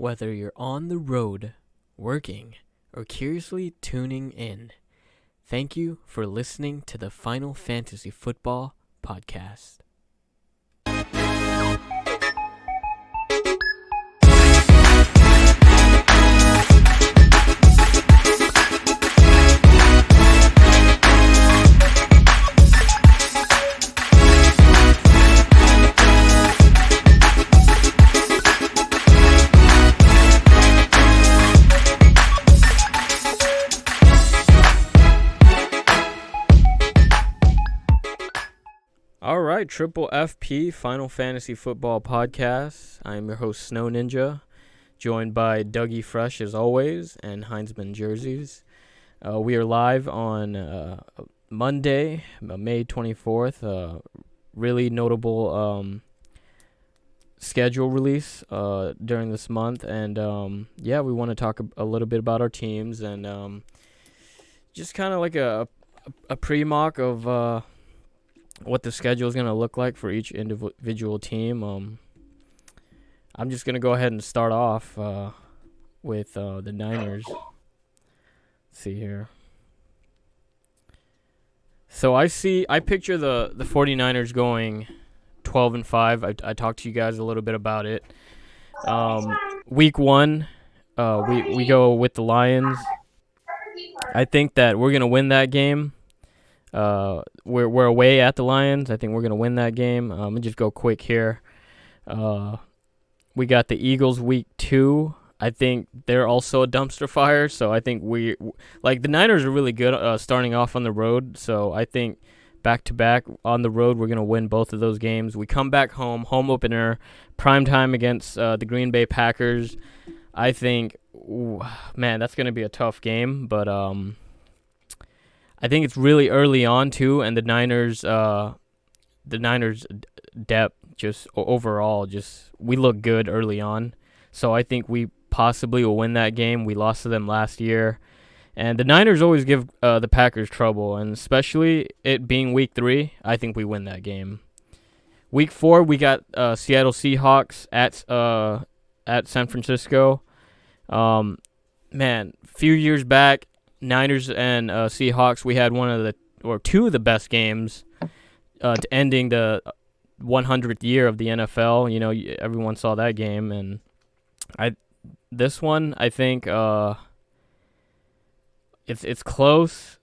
Whether you're on the road, working, or curiously tuning in, thank you for listening to the Final Fantasy Football Podcast. All right, Triple FP Final Fantasy Football Podcast. I'm your host, Snow Ninja, joined by Dougie Fresh as always and Heinzman Jerseys. We are live on Monday, May 24th. Really notable schedule release during this month, and we want to talk a little bit about our teams and just kind of like a pre-mock of what the schedule is going to look like for each individual team. I'm just going to go ahead and start off with the Niners. Let's see here. So I picture the 49ers going 12-5. I talked to you guys a little bit about it. Week 1, we go with the Lions. I think that we're going to win that game. We're away at the Lions. I think we're gonna win that game. Let me just go quick here. We got the Eagles week 2. I think they're also a dumpster fire. So I think the Niners are really good starting off on the road. So I think back to back on the road, we're gonna win both of those games. We come back home opener, prime time against the Green Bay Packers. I think, that's gonna be a tough game, but I think it's really early on too, and the Niners depth just overall we look good early on, so I think we possibly will win that game. We lost to them last year, and the Niners always give the Packers trouble, and especially it being week 3, I think we win that game. Week 4, we got Seattle Seahawks at San Francisco. Few years back, Niners and Seahawks, we had two of the best games to ending the 100th year of the NFL. You know, everyone saw that game, and this one I think it's close,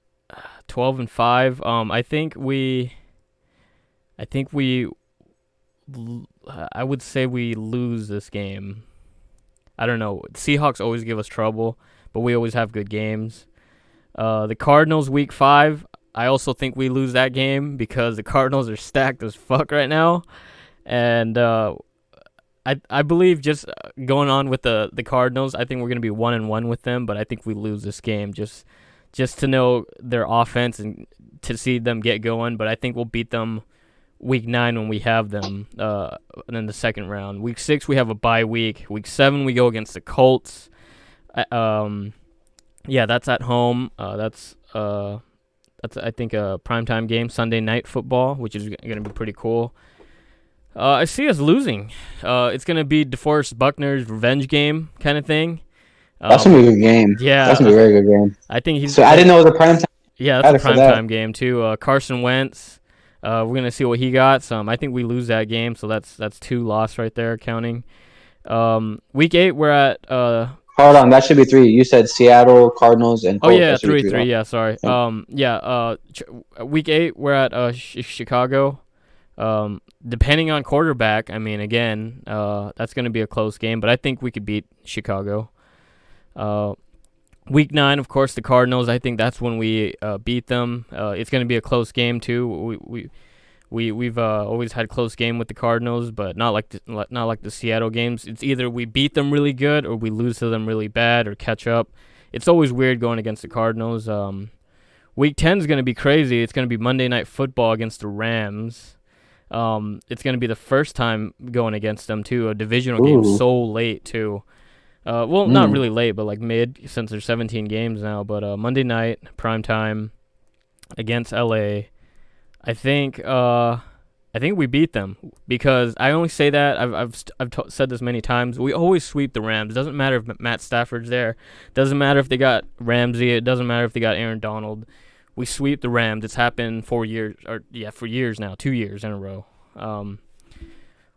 12-5. I would say we lose this game. I don't know. Seahawks always give us trouble, but we always have good games. The Cardinals week 5, I also think we lose that game because the Cardinals are stacked as fuck right now. And I believe just going on with the Cardinals, I think we're going to be 1-1 with them, but I think we lose this game just to know their offense and to see them get going. But I think we'll beat them week 9 when we have them in the second round. Week 6, we have a bye week. Week 7, we go against the Colts. That's at home. That's I think a primetime game, Sunday Night Football, which is going to be pretty cool. I see us losing. It's going to be DeForest Buckner's revenge game kind of thing. That's going to be a good game. Yeah. That's going to be a very good game. I think he's... So I didn't know it was a primetime. Yeah, that's a primetime game too. Carson Wentz. We're going to see what he got. I think we lose that game, so that's 2 losses right there counting. Week 8, we're at... Hold on, that should be 3. You said Seattle, Cardinals, and Colts. Oh yeah, 3. Yeah, sorry. Week 8, we're at Chicago. Depending on quarterback, I mean, again, that's going to be a close game, but I think we could beat Chicago. Week 9, of course, the Cardinals. I think that's when we beat them. It's going to be a close game too. We've always had close game with the Cardinals, but not like the Seattle games. It's either we beat them really good or we lose to them really bad or catch up. It's always weird going against the Cardinals. Week 10 is going to be crazy. It's going to be Monday Night Football against the Rams. It's going to be the first time going against them too. A divisional game so late too. Not really late, but like mid, since there's 17 games now. But Monday night, prime time against LA. I think I think we beat them because I only say that I've said this many times. We always sweep the Rams. It doesn't matter if Matt Stafford's there. It doesn't matter if they got Ramsey. It doesn't matter if they got Aaron Donald. We sweep the Rams. It's happened for years now, 2 years in a row.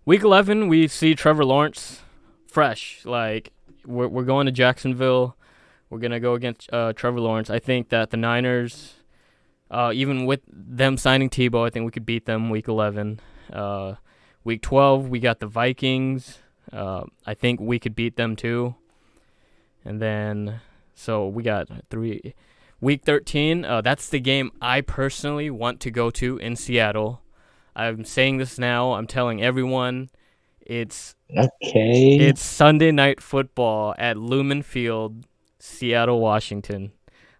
Week 11, we see Trevor Lawrence fresh. Like we're going to Jacksonville. We're gonna go against Trevor Lawrence. I think that the Niners. Even with them signing Tebow, I think we could beat them week 11. Week 12, we got the Vikings. I think we could beat them too. And then, so we got 3. Week 13, that's the game I personally want to go to in Seattle. I'm saying this now. I'm telling everyone. It's Okay. Sunday Night Football at Lumen Field, Seattle, Washington.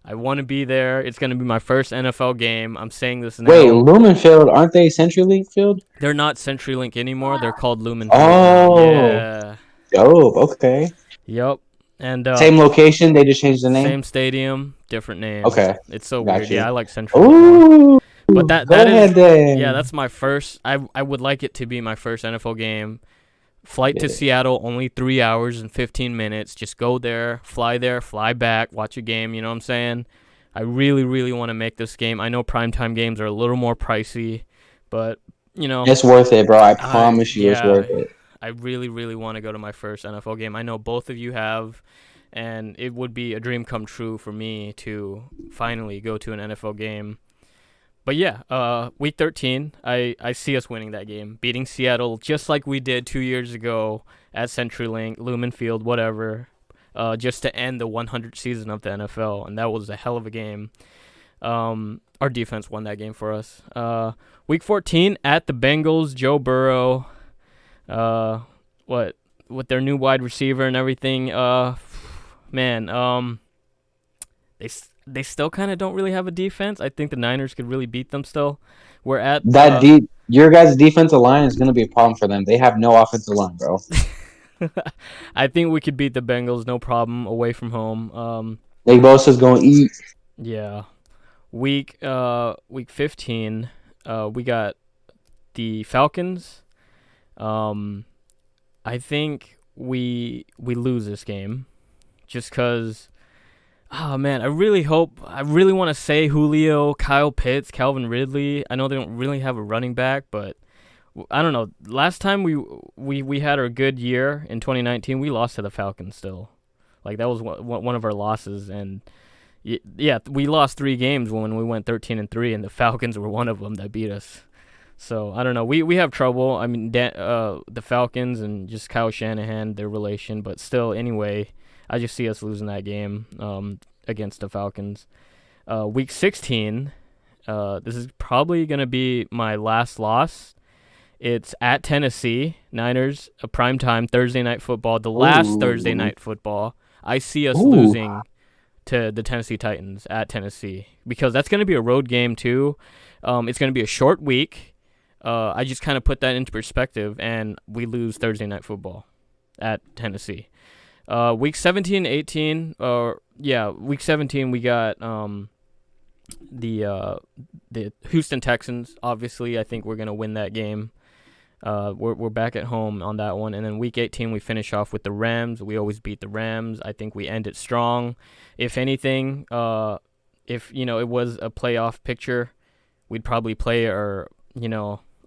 I want to be there. It's going to be my first NFL game. I'm saying this now. Wait, Lumen Field, aren't they CenturyLink Field? They're not CenturyLink anymore. They're called Lumen Field now. Oh, Yeah. dope. Okay. Yep. And Same location, they just changed the name. same stadium, different name. Okay. It's so Got weird. you. Yeah, I like CenturyLink more. Ooh. But that Go ahead is then. yeah, that's my first. I would like it to be my first NFL game. Flight to Yeah. Seattle, only 3 hours and 15 minutes. Just go there, fly back, watch a game. You know what I'm saying? I really, really want to make this game. I know primetime games are a little more pricey, but, you know. It's worth it, bro. I promise you it's Yeah, worth it. I really, really want to go to my first NFL game. I know both of you have, and it would be a dream come true for me to finally go to an NFL game. But yeah, week 13, I see us winning that game, beating Seattle just like we did 2 years ago at CenturyLink, Lumen Field, whatever, just to end the 100th season of the NFL, and that was a hell of a game. Our defense won that game for us. Week 14 at the Bengals, Joe Burrow, with their new wide receiver and everything. Man, they still kind of don't really have a defense. I think the Niners could really beat them still. We're at Your guys' defensive line is gonna be a problem for them. They have no offensive line, bro. I think we could beat the Bengals, no problem, away from home. Nick Bosa's gonna eat. Yeah. Week 15, we got the Falcons. I think we lose this game just because, oh man, I really want to say Julio, Kyle Pitts, Calvin Ridley. I know they don't really have a running back, but I don't know. Last time we had our good year in 2019, we lost to the Falcons still. Like that was one of our losses, and yeah, we lost 3 games when we went 13-3, and the Falcons were one of them that beat us. So I don't know. We have trouble. I mean, the Falcons and just Kyle Shanahan, their relation, but still, anyway, I just see us losing that game against the Falcons. Week 16, this is probably gonna be my last loss. It's at Tennessee, Niners, a primetime Thursday night football, the last Thursday night football. I see us losing to the Tennessee Titans at Tennessee because that's going to be a road game too. It's going to be a short week. I just kind of put that into perspective, and we lose Thursday night football at Tennessee. Week 17, 18, week 17 we got the Houston Texans. Obviously, I think we're going to win that game. We're back at home on that one, and then week 18 we finish off with the Rams. We always beat the Rams. I think we end it strong. If anything, if it was a playoff picture, we'd probably play our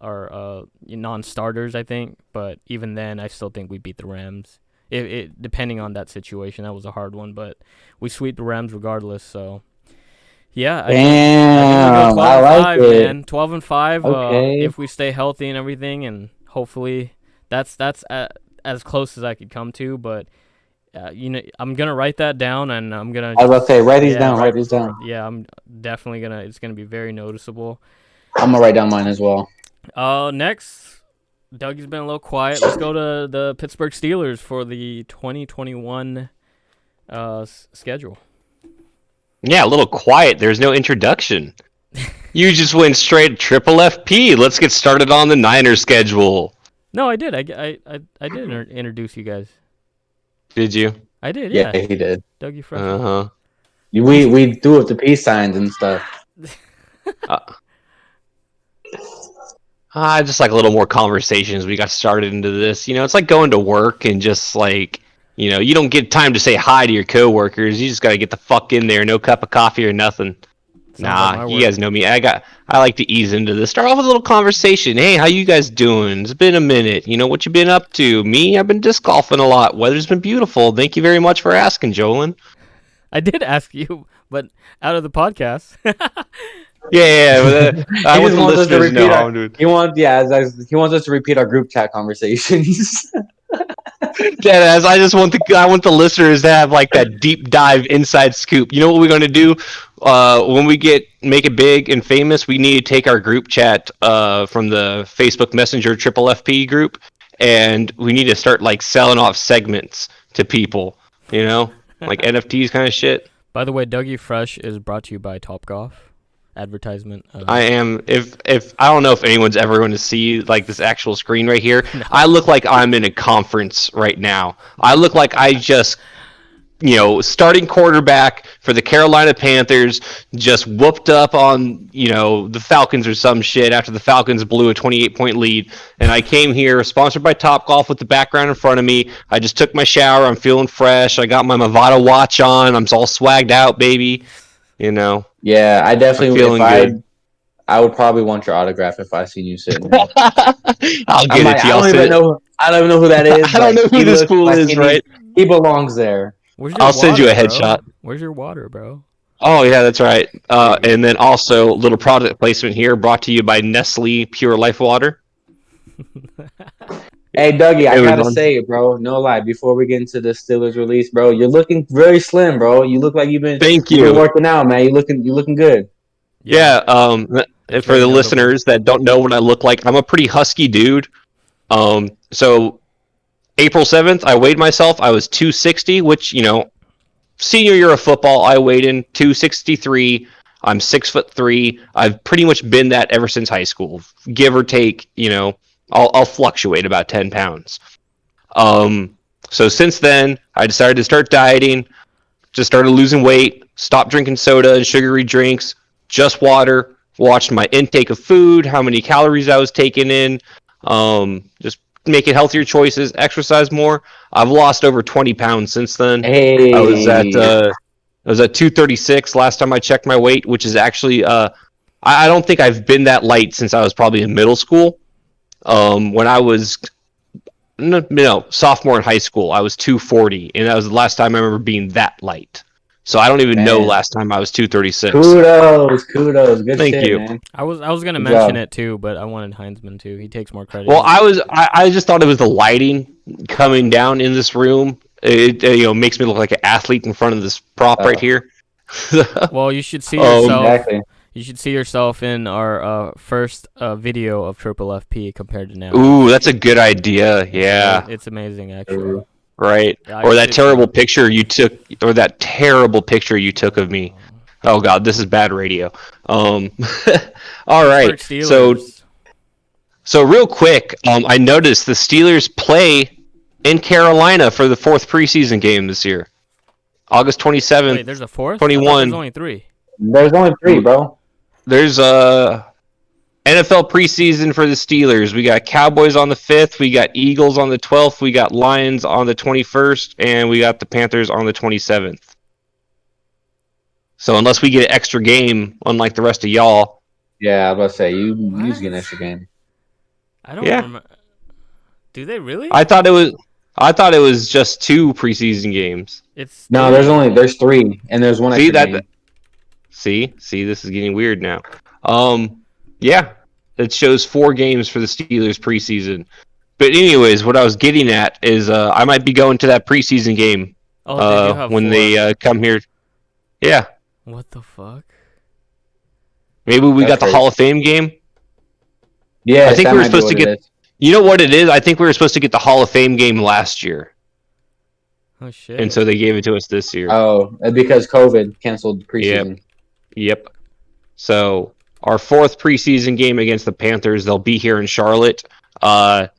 non-starters. I think, but even then, I still think we beat the Rams. It depending on that situation, that was a hard one, but we sweep the Rams regardless. So. Yeah, I think we go 12-5, like it. man. 12-5. Okay. If we stay healthy and everything, and hopefully that's as close as I could come to. But I'm gonna write that down, and I'm gonna. I was about to say, write these down. Write these down. Yeah, I'm definitely gonna. It's gonna be very noticeable. I'm gonna write down mine as well. Next, Dougie's been a little quiet. Let's go to the Pittsburgh Steelers for the 2021 schedule. Yeah, a little quiet. There's no introduction. You just went straight triple FP. Let's get started on the Niners schedule. No, I did. I did introduce you guys. Did you? I did. Yeah, he did. Dougie Fresh. Uh-huh. We do it the peace signs and stuff. Just like a little more conversations. We got started into this. It's like going to work and just like, you don't get time to say hi to your coworkers. You just got to get the fuck in there. No cup of coffee or nothing. Sounds like Nah, my you work. guys know me. I like to ease into this. Start off with a little conversation. Hey, how you guys doing? It's been a minute. What you been up to? Me, I've been disc golfing a lot. Weather's been beautiful. Thank you very much for asking, Jolin. I did ask you, but out of the podcast. Yeah. I He want just the wants us to listeners to know repeat how our. I'm doing. He wants us to repeat our group chat conversations. Deadass, I want the listeners to have like that deep dive inside scoop. You know what we're gonna do? When we make it big and famous, we need to take our group chat from the Facebook Messenger Triple FP group, and we need to start like selling off segments to people. Like NFTs kind of shit. By the way, Dougie Fresh is brought to you by Topgolf. Advertisement. I am. If I don't know if anyone's ever going to see like this actual screen right here. No. I look like I'm in a conference right now. I look like I just, starting quarterback for the Carolina Panthers, just whooped up on the Falcons or some shit after the Falcons blew a 28-point lead, and I came here sponsored by Topgolf with the background in front of me. I just took my shower. I'm feeling fresh. I got my Movado watch on. I'm all swagged out, baby. Yeah, I I'm definitely. feeling good. I would probably want your autograph if I seen you sitting there. I'll get it to I you. don't even know. I don't even know who that is. I don't but know who he this looks fool like is, right? He belongs there. Where's your I'll water, send you a bro? headshot. Where's your water, bro? Oh, yeah, that's right. And then also, little product placement here brought to you by Nestle Pure Life Water. Hey, Dougie, I It was gotta on- say, bro, no lie. Before we get into the Steelers release, bro, you're looking very slim, bro. You look like you've been Thank you've been you. working out, man. You looking good. Yeah, It's for very the notable. listeners that don't know what I look like, I'm a pretty husky dude. So April 7th, I weighed myself. I was 260, which, senior year of football, I weighed in 263. I'm 6'3". I've pretty much been that ever since high school, give or take. I'll fluctuate about 10 pounds. So since then, I decided to start dieting. Just started losing weight. Stopped drinking soda and sugary drinks. Just water. Watched my intake of food, how many calories I was taking in. Just making healthier choices. Exercise more. I've lost over 20 pounds since then. Hey, I was at 236 last time I checked my weight, which is actually I don't think I've been that light since I was probably in middle school. When I was sophomore in high school, I was 240, and that was the last time I remember being that light. So I don't even know Man. last time I was 236. kudos, good Thank shit, you. man. I was gonna Good mention job. it too, but I wanted Heinzman too. He takes more credit. Well, I just thought it was the lighting coming down in this room. It makes me look like an athlete in front of this prop right here. Well, you should see Oh, yourself. Exactly. You should see yourself in our first video of Triple FP compared to now. Ooh, that's a good idea. Yeah. It's amazing actually. Right. Yeah, Or that it's, terrible picture you took, of me. Oh God, this is bad radio. All right. Steelers. So real quick, I noticed the Steelers play in Carolina for the 4th preseason game this year, August 27th. Wait, there's a fourth? 21. There's only 3. There's only 3, bro. There's NFL preseason for the Steelers. We got Cowboys on the 5th. We got Eagles on the 12th. We got Lions on the 21st, and we got the Panthers on the 27th. So unless we get an extra game, unlike the rest of y'all, Yeah, I was about to say you What? just get an extra game. I don't Yeah. remember. Do they really? I thought it was just 2 preseason games. It's No, there's 3, and there's one See extra that? game. See, this is getting weird now. Yeah, it shows 4 games for the Steelers preseason. But anyways, what I was getting at is I might be going to that preseason game Oh, they do have when 4. they come here. Yeah, What the fuck? maybe we That's got the crazy. Hall of Fame game. Yeah, I think that we were might be supposed to what it get. is. You know what it is? I think we were supposed to get the Hall of Fame game last year, Oh shit. and so they gave it to us this year. Oh, because COVID canceled preseason. Yep. So our 4th preseason game against the Panthers, they'll be here in Charlotte.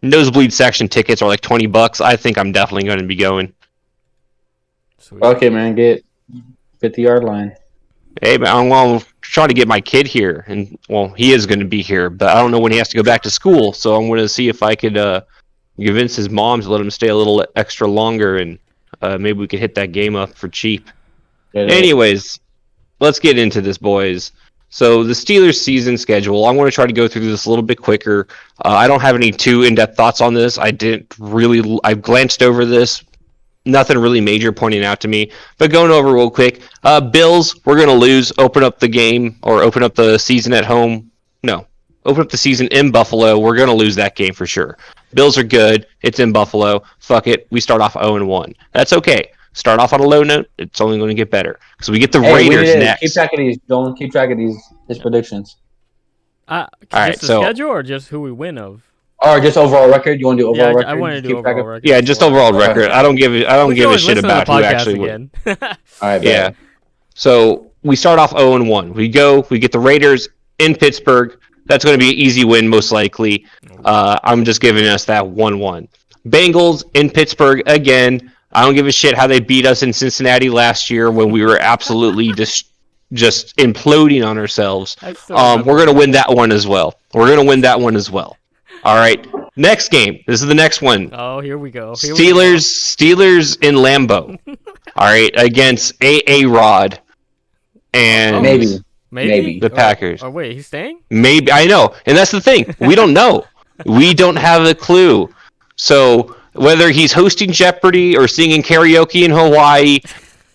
Nosebleed section tickets are like $20. I think I'm definitely going to be going. Sweet. Okay, man, get 50-yard line. Hey, man, I'm trying to get my kid here, and well, he is going to be here, but I don't know when he has to go back to school. So I'm going to see if I could convince his mom to let him stay a little extra longer, and maybe we could hit that game up for cheap. Anyways, let's get into this, boys. So the Steelers season schedule, I'm going to try to go through this a little bit quicker. I don't have any too in-depth thoughts on this. I glanced over this. Nothing really major pointing out to me. But going over real quick, Bills, we're going to lose. Open up the game, or open up the season at home. No, open up the season in Buffalo. We're going to lose that game for sure. Bills are good. It's in Buffalo. Fuck it. We start off 0-1. That's okay. Start off on a low note. It's only going to get better. Because we get the Raiders next. Keep track of these, Joel. Keep track of his predictions. All right, so schedule or just who we win of? Or just overall record? You want to do overall record? I want to do overall record. Yeah, just overall record. I don't give a shit about who actually wins. All right, yeah. So we start off 0-1. We get the Raiders in Pittsburgh. That's going to be an easy win, most likely. I'm just giving us that 1-1. Bengals in Pittsburgh again. I don't give a shit how they beat us in Cincinnati last year when we were absolutely just imploding on ourselves. We're going to win that one as well. All right. Next game. This is the next one. Oh, here we go. Steelers in Lambeau. All right, against A-Rod and maybe the Packers. Oh, wait, he's staying? Maybe. I know. And that's the thing. We don't know. We don't have a clue. So whether he's hosting Jeopardy or singing karaoke in Hawaii,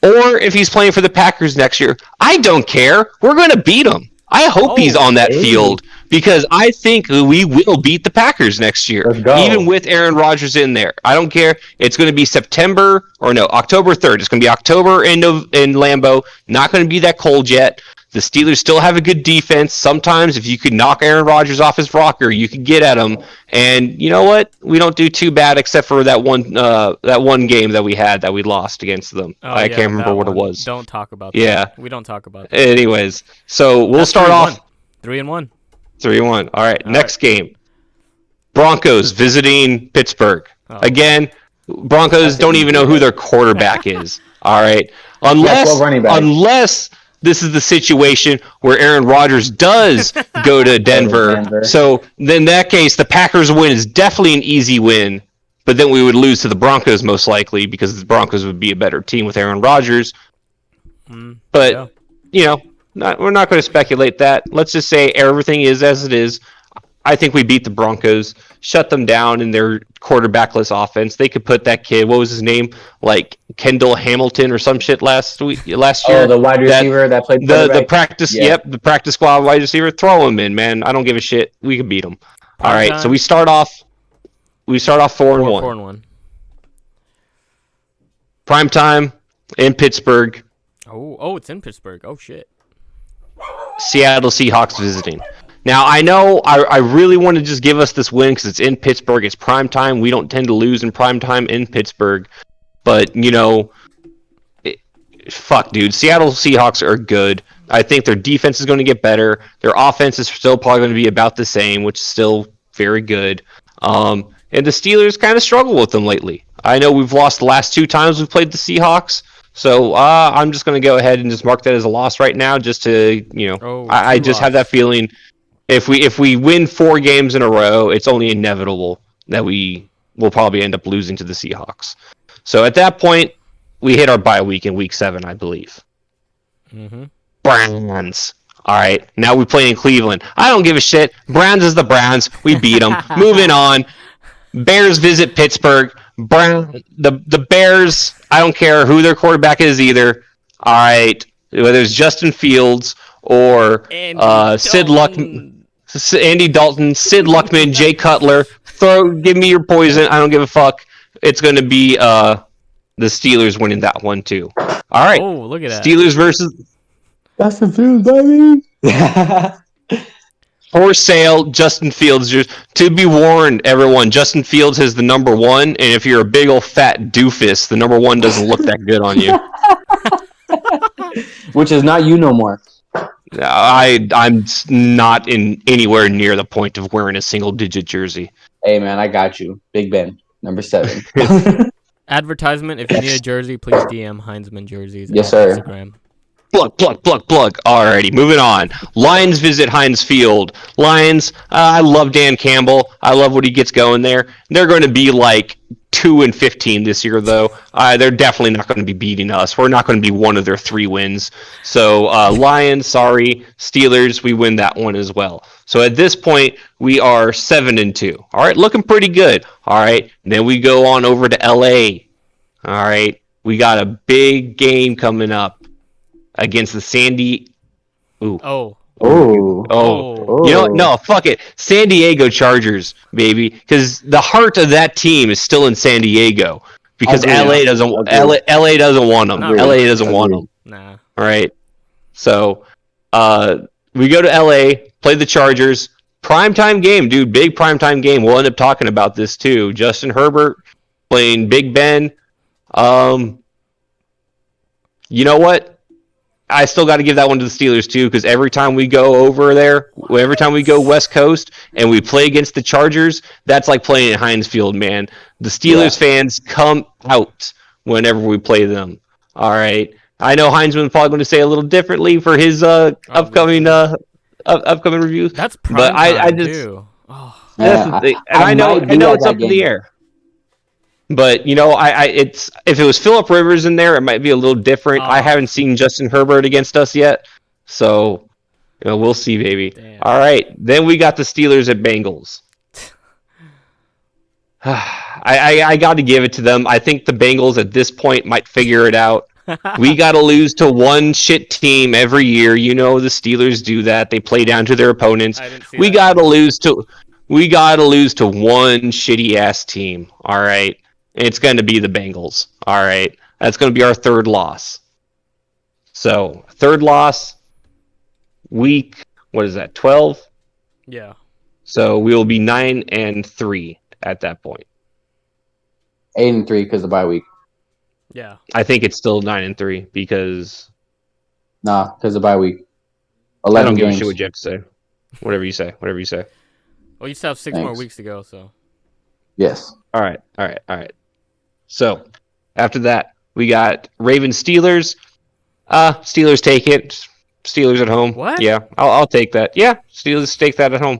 or if he's playing for the Packers next year, I don't care. We're going to beat him. I hope he's on that field because I think we will beat the Packers next year, even with Aaron Rodgers in there. I don't care. It's going to be October 3rd. It's going to be October in Lambeau. Not going to be that cold yet. The Steelers still have a good defense. Sometimes if you could knock Aaron Rodgers off his rocker, you could get at him. And you know what? We don't do too bad except for that one game that we had that we lost against them. I can't remember what it was. Don't talk about that. Yeah. We don't talk about that. Anyways, so we'll start off 3-1. 3-1. All right, next game. Broncos visiting Pittsburgh. Again, Broncos don't even know who their quarterback is. All right. Unless this is the situation where Aaron Rodgers does go to Denver. So then in that case, the Packers win is definitely an easy win, but then we would lose to the Broncos most likely because the Broncos would be a better team with Aaron Rodgers. But, we're not going to speculate that. Let's just say everything is as it is. I think we beat the Broncos, shut them down in their quarterbackless offense. They could put that kid, what was his name, like Kendall Hamilton or some shit last year. Oh, the wide receiver that played the practice. Yeah. Yep, the practice squad wide receiver. Throw him in, man. I don't give a shit. We can beat them. All right, so we start off 4-1. 4-1. Prime time in Pittsburgh. Oh, it's in Pittsburgh. Oh shit. Seattle Seahawks visiting. Now, I know I really want to just give us this win because it's in Pittsburgh. It's prime time. We don't tend to lose in prime time in Pittsburgh. But, fuck, dude. Seattle Seahawks are good. I think their defense is going to get better. Their offense is still probably going to be about the same, which is still very good. And the Steelers kind of struggle with them lately. I know we've lost the last 2 times we've played the Seahawks. So I'm just going to go ahead and just mark that as a loss right now just to, I just have that feeling. If we win 4 games in a row, it's only inevitable that we will probably end up losing to the Seahawks. So at that point, we hit our bye week in week 7, I believe. Mm-hmm. Browns. All right, now we play in Cleveland. I don't give a shit. Browns is the Browns. We beat them. Moving on. Bears visit Pittsburgh. The Bears, I don't care who their quarterback is either. All right, whether it's Justin Fields or Sid Luckman. Andy Dalton, Sid Luckman, Jay Cutler. Give me your poison. I don't give a fuck. It's going to be the Steelers winning that one too. All right. Oh, look at that. Steelers versus Justin Fields, baby. For sale, Justin Fields. To be warned, everyone, Justin Fields is the number 1, and if you're a big old fat doofus, the number 1 doesn't look that good on you. Which is not you no more. I'm not in anywhere near the point of wearing a single-digit jersey. Hey, man, I got you. Big Ben, number 7. Advertisement, if you need a jersey, please DM Heinzman Jerseys yes, on sir. Instagram. Plug, plug, plug, plug. Alrighty, moving on. Lions visit Heinz Field. Lions, I love Dan Campbell. I love what he gets going there. They're going to be like 2-15 this year, though. They're definitely not going to be beating us. We're not going to be one of their 3 wins. So, Lions, sorry. Steelers, we win that one as well. So at this point, we are 7-2. All right, looking pretty good. All right, then we go on over to LA. All right, we got a big game coming up against the Ooh. Oh. Oh. You know what? No, fuck it. San Diego Chargers, baby. Because the heart of that team is still in San Diego. Because LA doesn't want them. LA doesn't want them. Nah. All right. So, we go to LA, play the Chargers. Primetime game, dude. Big primetime game. We'll end up talking about this too. Justin Herbert playing Big Ben. You know what? I still got to give that one to the Steelers too, because every time we go over there, every time we go West Coast and we play against the Chargers, that's like playing at Heinz Field, man. The Steelers fans come out whenever we play them. All right. I know Heinzman's probably going to say a little differently for his upcoming review. That's prime but I time, just too. Oh. that's the thing. And I know it's up in the air. But it's if it was Phillip Rivers in there, it might be a little different. I haven't seen Justin Herbert against us yet, so we'll see, baby. Damn. All right, then we got the Steelers at Bengals. I got to give it to them. I think the Bengals at this point might figure it out. We got to lose to one shit team every year. The Steelers do that. They play down to their opponents. We got to lose to one shitty ass team. All right. It's going to be the Bengals. All right. That's going to be our 3rd loss. So, 3rd loss, week, what is that, 12? Yeah. So, we will be 9-3 at that point. 8-3 because of the bye week. Yeah. I think it's still 9-3 because... Nah, because of the bye week. 11 I don't give games. a shit what you have to say. Whatever you say. Well, you still have 6 more weeks to go, so... Yes. All right. So, after that, we got Ravens Steelers. Steelers take it. Steelers at home. What? Yeah, I'll take that. Yeah, Steelers take that at home.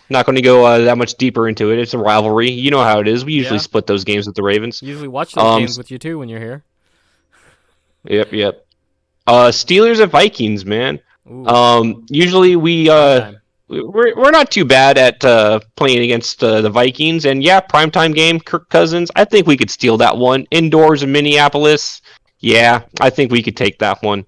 Not going to go that much deeper into it. It's a rivalry. You know how it is. We usually split those games with the Ravens. Usually watch those games with you too when you're here. Yep. Steelers at Vikings, man. Ooh. Usually we're not too bad at playing against the Vikings, and primetime game, Kirk Cousins. I think we could steal that one indoors in Minneapolis. Yeah, I think we could take that one.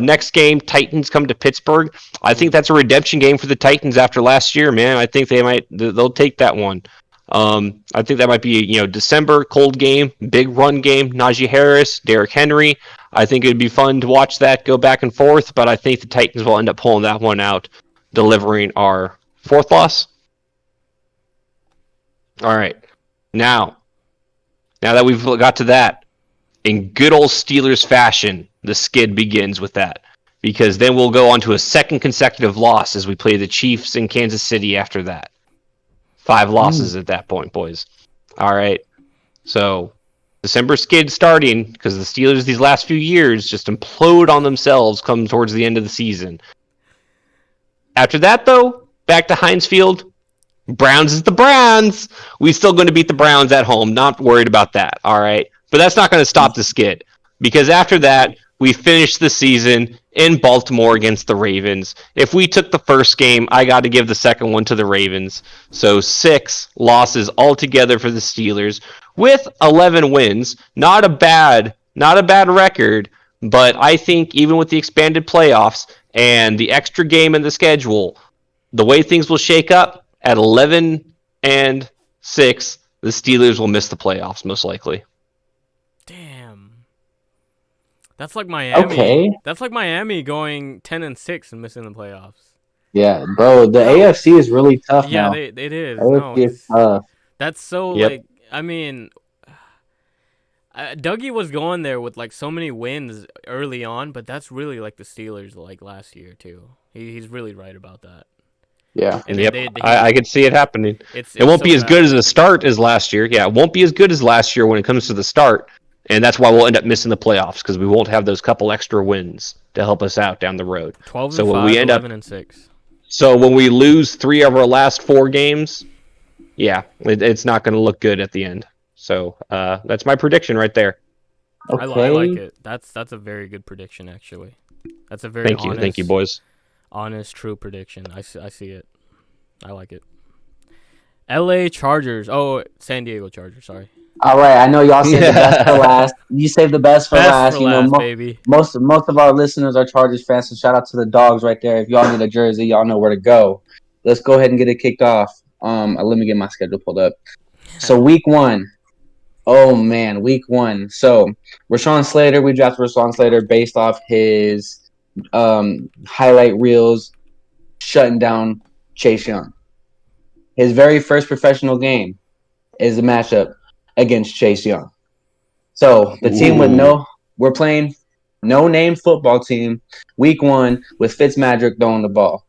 Next game, Titans come to Pittsburgh. I think that's a redemption game for the Titans after last year, man. I think they'll take that one. I think that might be December cold game, big run game. Najee Harris, Derrick Henry. I think it'd be fun to watch that go back and forth, but I think the Titans will end up pulling that one out, delivering our 4th loss. All right. Now that we've got to that, in good old Steelers fashion, the skid begins with that. Because then we'll go on to a 2nd consecutive loss as we play the Chiefs in Kansas City after that. 5 losses at that point, boys. All right. So, December skid starting because the Steelers these last few years just implode on themselves come towards the end of the season. After that, though, back to Heinz Field. Browns is the Browns. We're still going to beat the Browns at home. Not worried about that, all right? But that's not going to stop the skid. Because after that, we finished the season in Baltimore against the Ravens. If we took the first game, I got to give the second one to the Ravens. So 6 losses altogether for the Steelers with 11 wins. Not a bad record, but I think even with the expanded playoffs and the extra game in the schedule, the way things will shake up at 11-6, the Steelers will miss the playoffs most likely. Damn. That's like Miami. Okay. That's like Miami going 10-6 and missing the playoffs. Yeah, bro. The AFC is really tough now. Yeah, it is. AFC is tough. That's so Yep. I mean, Dougie was going there with like so many wins early on, but that's really like the Steelers like last year too. He's really right about that. Yeah. And Yep, I could see it happening. It won't be as good as a start as last year. Yeah, it won't be as good as last year when it comes to the start. And that's why we'll end up missing the playoffs because we won't have those couple extra wins to help us out down the road. 12 and So when 5, we end 11 up, and 6. so when we lose 3 of our last 4 games, yeah, it's not going to look good at the end. So that's my prediction right there. Okay. I like it. That's a very good prediction, actually. That's a very Thank you, boys. honest, true prediction. I see it. I like it. L.A. Chargers. Oh, San Diego Chargers. Sorry. All right, I know y'all saved the best for last. You saved the best for last. For last, baby. Most of our listeners are Chargers fans, so shout out to the dogs right there. If y'all need a jersey, y'all know where to go. Let's go ahead and get it kicked off. Let me get my schedule pulled up. So week 1. Oh man, week 1. So Rashawn Slater, we drafted Rashawn Slater based off his highlight reels shutting down Chase Young. His very first professional game is a matchup against Chase Young. So the team we're playing no-name football team week 1 with Fitzmagic throwing the ball.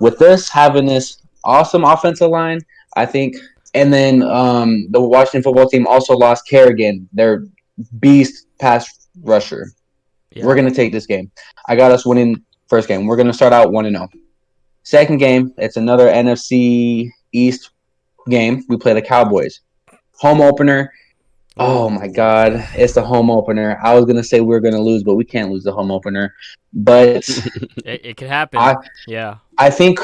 With this having this awesome offensive line, I think, and then the Washington football team also lost Kerrigan, their beast pass rusher. Yeah. We're gonna take this game. I got us winning first game. We're gonna start out 1-0. Second game, it's another NFC East game. We play the Cowboys. Home opener. Oh my God, it's the home opener. I was gonna say we were gonna lose, but we can't lose the home opener. But it could happen. I think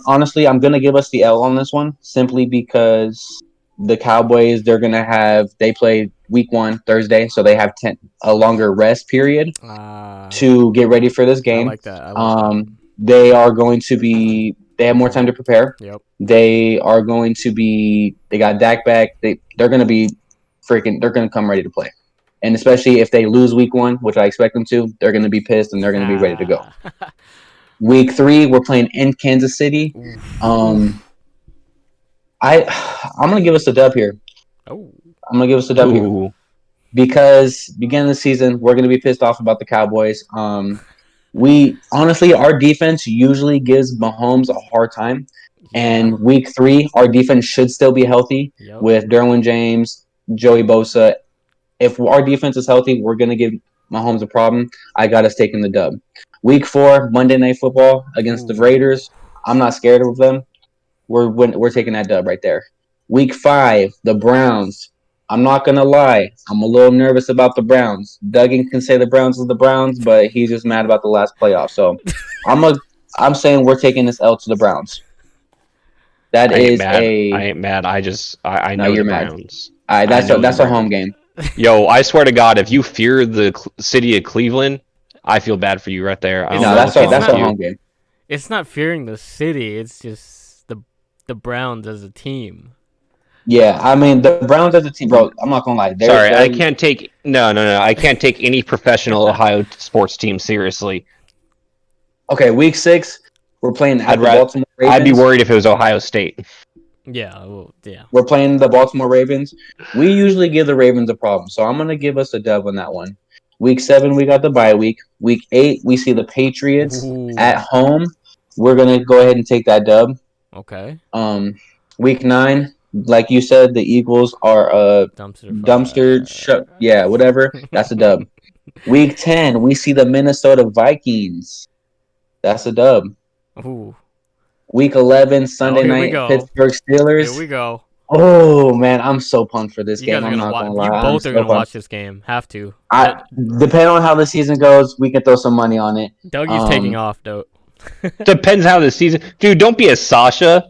honestly, I'm gonna give us the L on this one simply because the Cowboys they play week 1 Thursday, so they have a longer rest period to get ready for this game. I like that. They are going to be. They have more time to prepare. Yep. They are going to be. They got Dak back. They're going to be freaking. They're going to come ready to play, and especially if they lose week 1, which I expect them to, they're going to be pissed and they're going to be ready to go. Week 3, we're playing in Kansas City. I'm going to give us a dub here. Oh. I'm going to give us a dub here because beginning of the season, we're going to be pissed off about the Cowboys. We honestly, our defense usually gives Mahomes a hard time. And week 3, our defense should still be healthy with Derwin James, Joey Bosa. If our defense is healthy, we're going to give Mahomes a problem. I got us taking the dub. Week 4, Monday Night Football against the Raiders. I'm not scared of them. We're taking that dub right there. Week 5, the Browns. I'm not going to lie. I'm a little nervous about the Browns. Duggan can say the Browns is the Browns, but he's just mad about the last playoff. So I'm saying we're taking this L to the Browns. I ain't mad. I know you're the mad. Browns. All right, that's a home game. Yo, I swear to God, if you fear the city of Cleveland, I feel bad for you right there. That's a home game. It's not fearing the city. It's just the Browns as a team. Yeah, I mean the Browns as a team, bro. I'm not gonna lie. I can't take I can't take any professional Ohio sports team seriously. Okay, week 6, we're playing the Baltimore Ravens. I'd be worried if it was Ohio State. Yeah. We're playing the Baltimore Ravens. We usually give the Ravens a problem, so I'm gonna give us a dub on that one. Week 7, we got the bye week. Week 8, we see the Patriots at home. We're gonna go ahead and take that dub. Okay. Week 9. Like you said, the Eagles are a dumpster. Yeah, whatever. That's a dub. Week 10, we see the Minnesota Vikings. That's a dub. Ooh. Week 11, Sunday night, Pittsburgh Steelers. Here we go. Oh, man, I'm so pumped for this game. I'm not going to lie. You both are going to watch this game. Have to. Depending on how the season goes, we can throw some money on it. Dougie's taking off, though. Depends how the season... Dude, don't be a Sasha.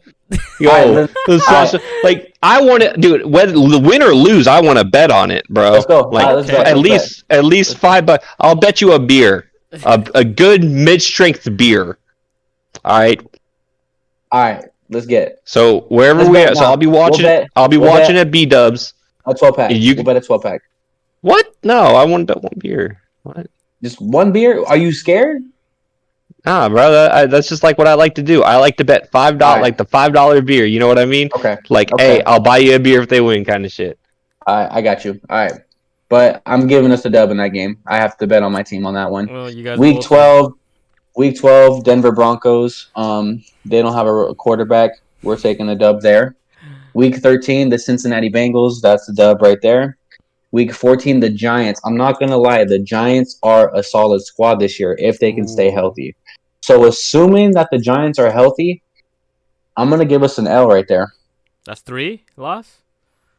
Yo, Sasha, like I want to, dude. Whether win or lose, I want to bet on it, bro. Let's go. Like let's bet. at least $5. I'll bet you a beer, a good mid-strength beer. All right. Let's get it. So wherever we are, so I'll be watching. I'll be watching at B Dubs. A 12-pack. We'll bet a 12-pack. What? No, I want to bet one beer. What? Just one beer? Are you scared? Nah, bro. That's just like what I like to do. I like to bet $5, like the $5 beer. You know what I mean? Okay. Hey, I'll buy you a beer if they win, kind of shit. I got you. All right, but I'm giving us a dub in that game. I have to bet on my team on that one. Well, you guys. Week 12, Denver Broncos. They don't have a quarterback. We're taking a dub there. Week 13, the Cincinnati Bengals. That's the dub right there. Week 14, the Giants. I'm not gonna lie, the Giants are a solid squad this year if they can stay Ooh, healthy. So assuming that the Giants are healthy, I'm gonna give us an L right there. that's 3 loss.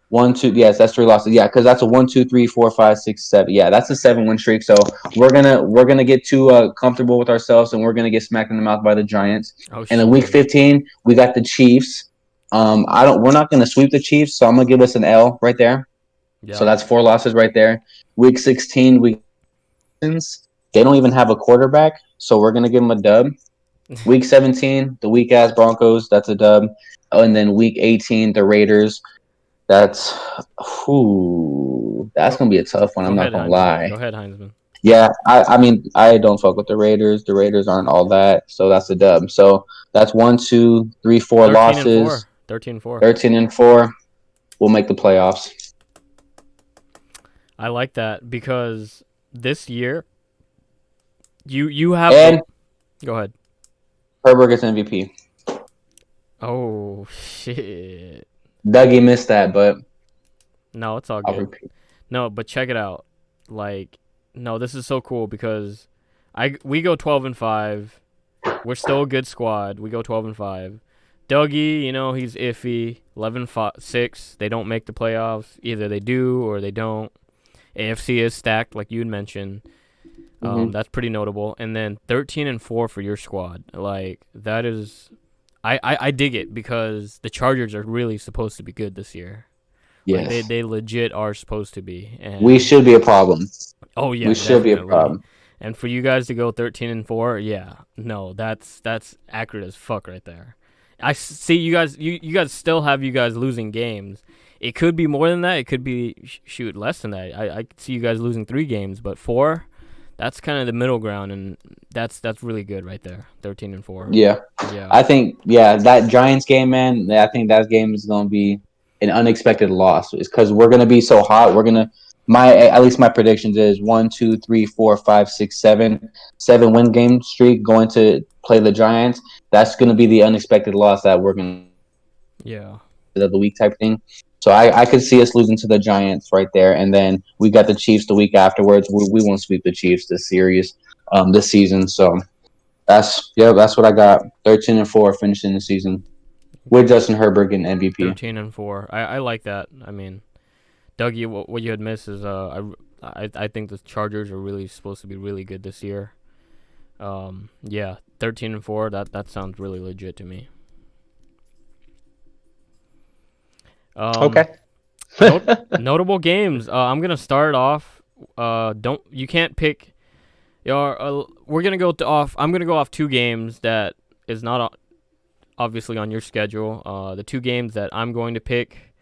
1, 2, yes, that's 3 losses. Yeah, because that's a 1, 2, 3, 4, 5, 6, 7. Yeah, that's a 7-win streak. So we're gonna get too comfortable with ourselves, and we're gonna get smacked in the mouth by the Giants. Oh And then week shit. 15, we got the Chiefs. We're not gonna sweep the Chiefs, so I'm gonna give us an L right there. So Yeah. that's 4 losses right there. Week 16, they don't even have a quarterback, so we're gonna give them a dub. Week 17, the weak ass Broncos, that's a dub. Oh, and then week 18, the Raiders. That's that's Go gonna be a tough one. go I'm not ahead, gonna Heinzman. lie. Go ahead, Heinzman. Yeah, I mean I don't fuck with the Raiders. The Raiders aren't all that, so that's a dub. So that's 1, 2, 3, 4 13 and losses. 4. 13 and 4. 13-4. We'll make the playoffs. I like that because this year you have the. And Go ahead. Herbert gets MVP. Oh shit. Dougie missed that, but No, it's all I'll good. repeat. No, but check it out. Like, no, this is so cool because we go 12 and 5. We're still a good squad. We go 12 and 5. Dougie, he's iffy. 11-6. They don't make the playoffs. Either they do or they don't. AFC is stacked, like you had mentioned. That's pretty notable. And then 13 and 4 for your squad. Like, that is, I dig it because the Chargers are really supposed to be good this year. Like Yes. they legit are supposed to be. And We should be a problem. oh yeah, We should be a definitely. problem. And for you guys to go 13 and 4, yeah, no, that's accurate as fuck right there. I see you guys. You guys still have you guys losing games. It could be more than that. It could be shoot less than that. I could see you guys losing 3 games, but 4, that's kind of the middle ground, and that's really good right there. 13 and 4. Yeah. Yeah. I think that Giants game, man, I think that game is gonna be an unexpected loss. It's because we're gonna be so hot. We're gonna at least my predictions is 1, 2, 3, 4, 5, 6, 7, 7-win game streak going to play the Giants. That's gonna be the unexpected loss that we're gonna Yeah. of the week type thing. So I could see us losing to the Giants right there, and then we got the Chiefs the week afterwards. We won't sweep the Chiefs this season. So that's what I got. 13 and 4 finishing the season with Justin Herbert getting MVP. 13 and 4. I like that. I mean, Dougie, what you had missed is I think the Chargers are really supposed to be really good this year. Yeah, 13 and 4. That sounds really legit to me. Okay. Notable games. I'm gonna start off. You can't pick. We're gonna go off. I'm gonna go off 2 games that is not obviously on your schedule. The 2 games that I'm going to pick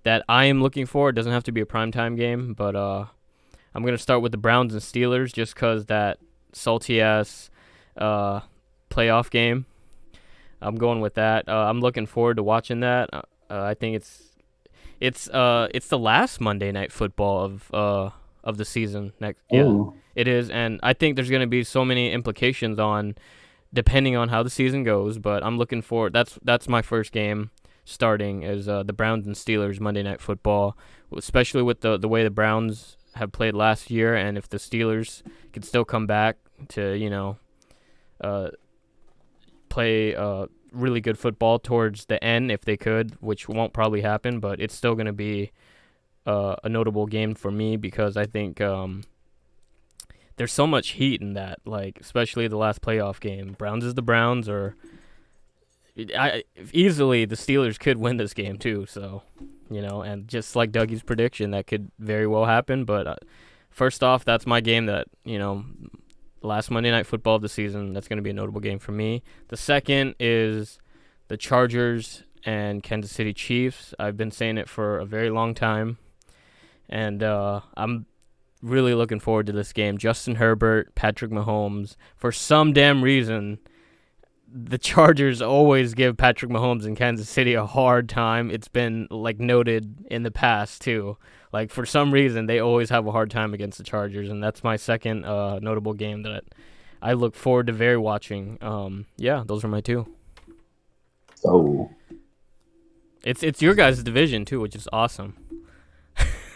that I am looking for. It doesn't have to be a primetime game, but I'm gonna start with the Browns and Steelers just because that salty ass playoff game. I'm going with that. I'm looking forward to watching that. I think it's the last Monday Night Football of the season. Ooh. It is, and I think there's going to be so many implications depending on how the season goes. But I'm looking forward. That's my first game starting is the Browns and Steelers Monday Night Football, especially with the way the Browns have played last year, and if the Steelers can still come back to play really good football towards the end if they could, which won't probably happen, but it's still going to be a notable game for me because I think there's so much heat in that, like especially the last playoff game. Browns is the Browns, or easily the Steelers could win this game too. So, and just like Dougie's prediction, that could very well happen. But first off, that's my game that last Monday Night Football of the season. That's going to be a notable game for me. The second is the Chargers and Kansas City Chiefs. I've been saying it for a very long time, and I'm really looking forward to this game. Justin Herbert, Patrick Mahomes. For some damn reason, the Chargers always give Patrick Mahomes in Kansas City a hard time. It's been noted in the past too. Like for some reason, they always have a hard time against the Chargers, and that's my second notable game that I look forward to very watching. Yeah, those are my 2. So It's your guys' division too, which is awesome.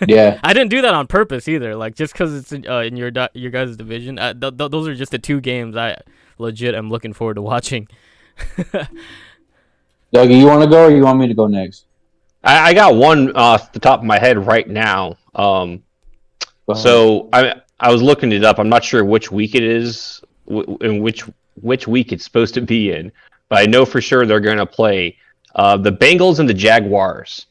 Yeah. I didn't do that on purpose either. Like just because it's in your guys' division. Those are just the two games I legit am looking forward to watching. Dougie, you want to go or you want me to go next? I got one off the top of my head right now. Go ahead. So I was looking it up. I'm not sure which week it is, in which week it's supposed to be in, but I know for sure they're going to play the Bengals and the Jaguars.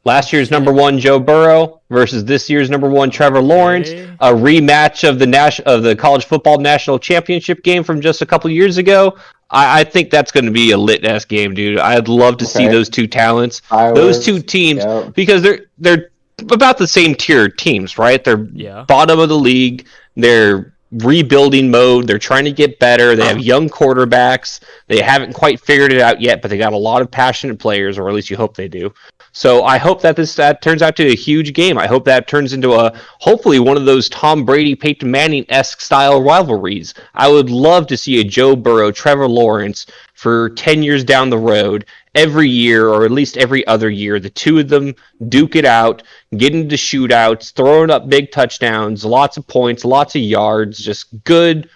Last year's number one Joe Burrow versus this year's number one Trevor Lawrence. Okay. A rematch of the college football national championship game from just a couple years ago. I think that's going to be a lit ass game, dude. I'd love to see those two talents, those two teams, because they're about the same tier teams, right? They're bottom of the league. They're rebuilding mode. They're trying to get better. They have young quarterbacks. They haven't quite figured it out yet, but they got a lot of passionate players, or at least you hope they do. So I hope that that turns out to a huge game. I hope that turns into hopefully one of those Tom Brady, Peyton Manning-esque style rivalries. I would love to see a Joe Burrow, Trevor Lawrence for 10 years down the road, every year or at least every other year. The two of them duke it out, get into shootouts, throwing up big touchdowns, lots of points, lots of yards, just good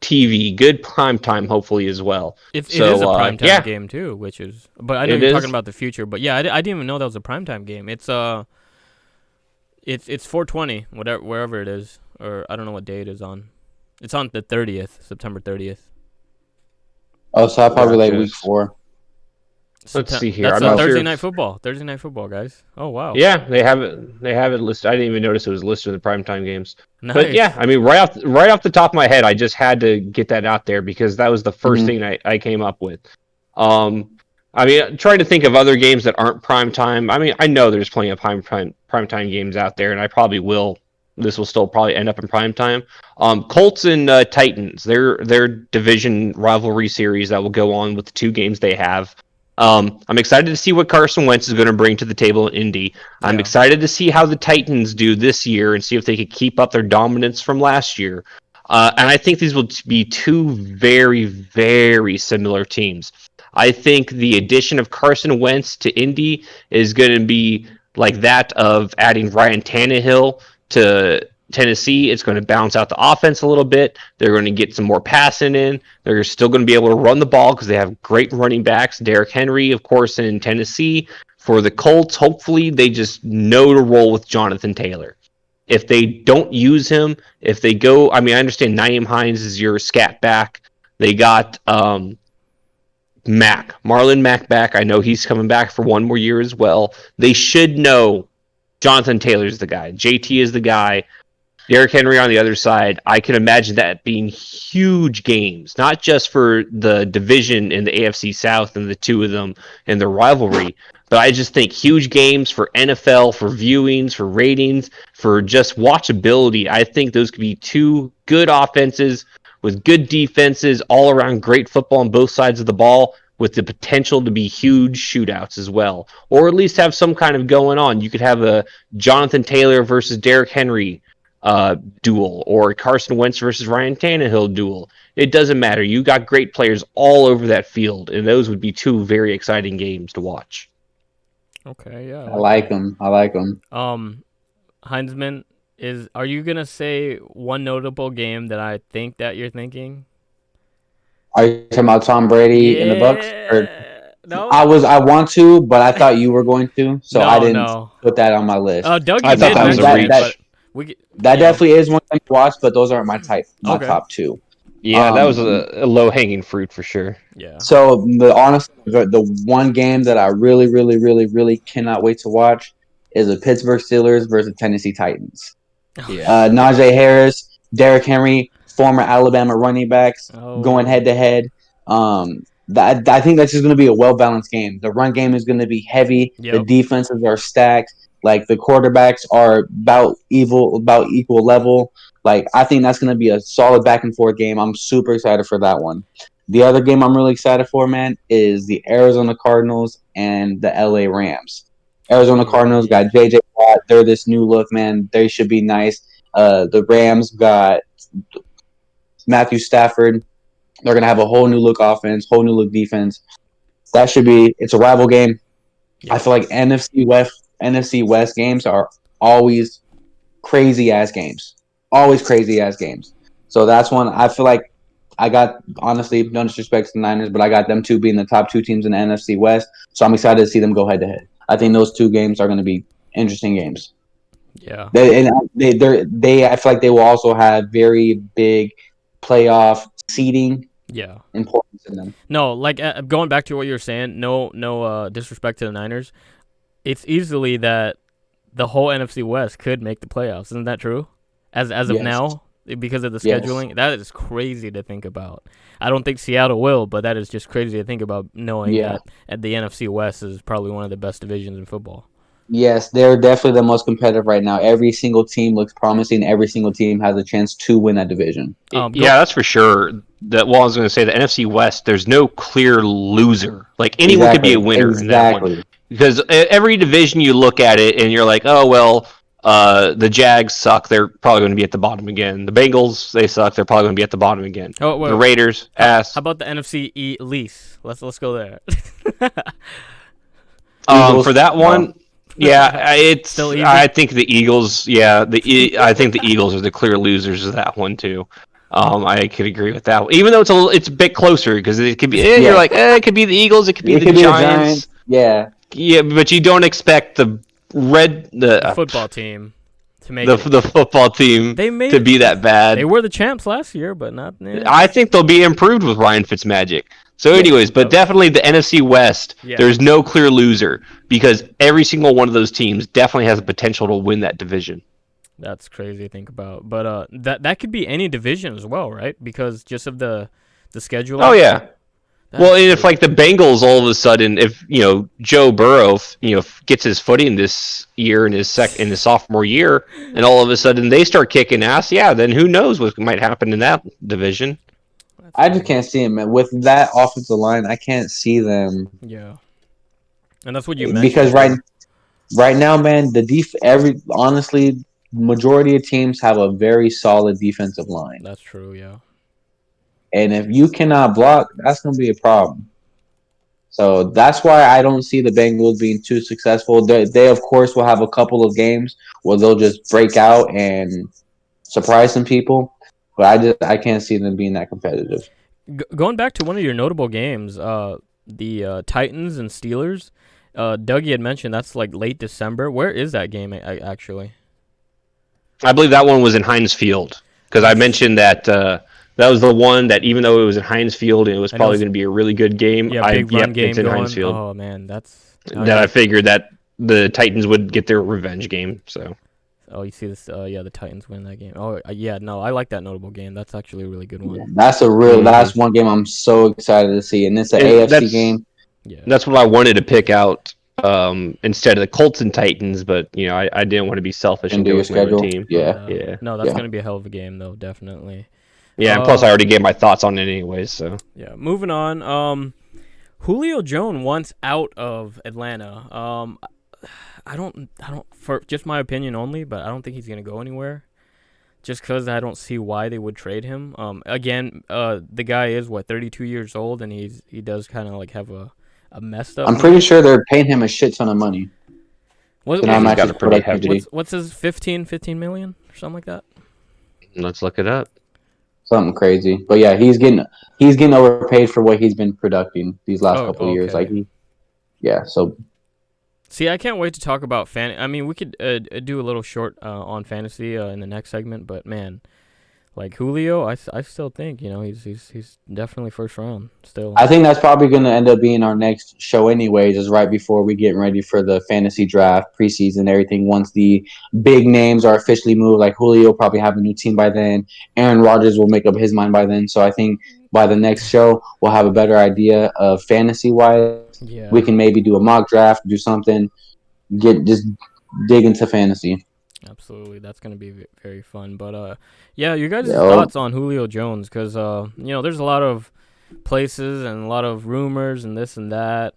TV, good prime time, hopefully as well. It is a primetime game too, which is. But I know you're talking about the future. But yeah, I didn't even know that was a primetime game. It's 4:20, wherever it is, or I don't know what day it is on. It's on the 30th, September 30th. Oh, so I probably like week 4. Let's see here. That's a Thursday night football. Thursday night football, guys. Oh wow. Yeah, they have it. They have it listed. I didn't even notice it was listed in the primetime games. Nice. But yeah, I mean, right off the top of my head, I just had to get that out there because that was the first thing I came up with. I mean, trying to think of other games that aren't primetime. I mean, I know there's plenty of primetime games out there, and I probably will. This will still probably end up in primetime. Colts and Titans. Their division rivalry series that will go on with the two games they have. I'm excited to see what Carson Wentz is going to bring to the table in Indy. I'm excited to see how the Titans do this year and see if they could keep up their dominance from last year. And I think these will be two very, very similar teams. I think the addition of Carson Wentz to Indy is going to be like that of adding Ryan Tannehill to Tennessee. It's going to balance out the offense a little bit. They're going to get some more passing in. They're still going to be able to run the ball because they have great running backs. Derrick Henry, of course, in Tennessee. For the Colts, hopefully they just know to roll with Jonathan Taylor. If they don't use him, if they go, I mean, I understand Nyheim Hines is your scat back. They got Marlon Mack back. I know he's coming back for one more year as well. They should know Jonathan Taylor's the guy. JT is the guy. Derrick Henry on the other side. I can imagine that being huge games, not just for the division in the AFC South and the two of them and their rivalry, but I just think huge games for NFL, for viewings, for ratings, for just watchability. I think those could be two good offenses with good defenses, all around great football on both sides of the ball, with the potential to be huge shootouts as well, or at least have some kind of going on. You could have a Jonathan Taylor versus Derrick Henry duel, or Carson Wentz versus Ryan Tannehill duel. It doesn't matter. You got great players all over that field, and those would be two very exciting games to watch. Okay, yeah. I like them. Heinzman, are you gonna say one notable game that I think that you're thinking? Are you talking about Tom Brady and the Bucks? Or No. I want to, but I thought you were going to, so I didn't put that on my list. Doug, I thought that was a reach. That definitely is one thing to watch, but those aren't my top two. Yeah, that was a low hanging fruit for sure. Yeah. So the one game that I really, really, really, really cannot wait to watch is the Pittsburgh Steelers versus Tennessee Titans. Yeah. Najee Harris, Derrick Henry, former Alabama running backs going head to head. I think that's just going to be a well balanced game. The run game is going to be heavy. Yep. The defenses are stacked. Like the quarterbacks are about equal level. Like I think that's going to be a solid back and forth game. I'm super excited for that one. The other game I'm really excited for, man, is the Arizona Cardinals and the LA Rams. Arizona Cardinals got JJ Watt. They're this new look, man. They should be nice. The Rams got Matthew Stafford. They're going to have a whole new look offense, whole new look defense. It's a rival game. Yeah. I feel like NFC West games are always crazy ass games. Always crazy ass games. So that's one I feel like I got, honestly, no disrespect to the Niners, but I got them two being the top two teams in the NFC West. So I'm excited to see them go head to head. I think those two games are going to be interesting games. Yeah. I feel like they will also have very big playoff seeding Yeah. importance in them. No, like going back to what you were saying. No disrespect to the Niners. It's easily that the whole NFC West could make the playoffs. Isn't that true? As of Yes. now, because of the Yes. scheduling, that is crazy to think about. I don't think Seattle will, but that is just crazy to think about, knowing Yeah. that at the NFC West is probably one of the best divisions in football. Yes, they're definitely the most competitive right now. Every single team looks promising. Every single team has a chance to win that division. Go. Yeah, that's for sure. Well, I was going to say the NFC West. There's no clear loser. Like anyone could be a winner in that one. Because every division you look at it and you're like, oh well, the Jags suck. They're probably going to be at the bottom again. The Bengals, they suck. They're probably going to be at the bottom again. Oh, wait, the Raiders, ass. How about the NFC least? Let's go there. For that one, yeah, it's Still easy? I think the Eagles. Yeah, I think the Eagles are the clear losers of that one too. I could agree with that. Even though it's a bit closer because it could be. You're like, it could be the Eagles. It could be the Giants. Yeah. Yeah, but you don't expect the football team to make the football team to be that bad. They were the champs last year, but not. I think they'll be improved with Ryan Fitzmagic. So, anyways, but definitely the NFC West. Yeah. There's no clear loser because every single one of those teams definitely has the potential to win that division. That's crazy to think about, but that could be any division as well, right? Because just of the schedule. Oh yeah. Well, and if like the Bengals all of a sudden, if Joe Burrow, gets his footing this year in his sophomore year, and all of a sudden they start kicking ass, then who knows what might happen in that division? I just can't see him, man. With that offensive line, I can't see them. Yeah, and that's what you mentioned. Because right now, man, honestly, majority of teams have a very solid defensive line. That's true, yeah. And if you cannot block, that's going to be a problem. So that's why I don't see the Bengals being too successful. They of course, will have a couple of games where they'll just break out and surprise some people. But I can't see them being that competitive. Going back to one of your notable games, the Titans and Steelers, Dougie had mentioned that's like late December. Where is that game actually? I believe that one was in Heinz Field because I mentioned that that was the one that even though it was in Heinz Field and it was probably going to be a really good game, big run game it's in going. Heinz Field. Oh man, I figured that the Titans would get their revenge game. So. Oh, you see this? The Titans win that game. Oh, yeah, no, I like that notable game. That's actually a really good one. Yeah, that's one game I'm so excited to see, and it's an AFC game. Yeah, that's what I wanted to pick out instead of the Colts and Titans, but I didn't want to be selfish and go with my own team. Yeah. No, that's gonna be a hell of a game, though, definitely. Yeah, and plus I already gave my thoughts on it anyways. So yeah, moving on. Julio Jones wants out of Atlanta. I don't, for just my opinion only, but I don't think he's going to go anywhere just because I don't see why they would trade him. Again, the guy is, 32 years old, and he does kind of like have a messed up. I'm pretty sure they're paying him a shit ton of money. What's his 15 million or something like that? Let's look it up. Something crazy. But yeah, he's getting overpaid for what he's been producing these last couple of years. Like so. See, I can't wait to talk about I mean, we could do a little short on fantasy in the next segment, but man, like Julio, I still think he's definitely first round still. I think that's probably going to end up being our next show, anyways. Is right before we get ready for the fantasy draft, preseason, everything. Once the big names are officially moved, like Julio will probably have a new team by then. Aaron Rodgers will make up his mind by then. So I think by the next show, we'll have a better idea of fantasy wise. Yeah. We can maybe do a mock draft, do something, just dig into fantasy. Absolutely, that's gonna be very fun. But your guys' thoughts on Julio Jones? Because there's a lot of places and a lot of rumors and this and that.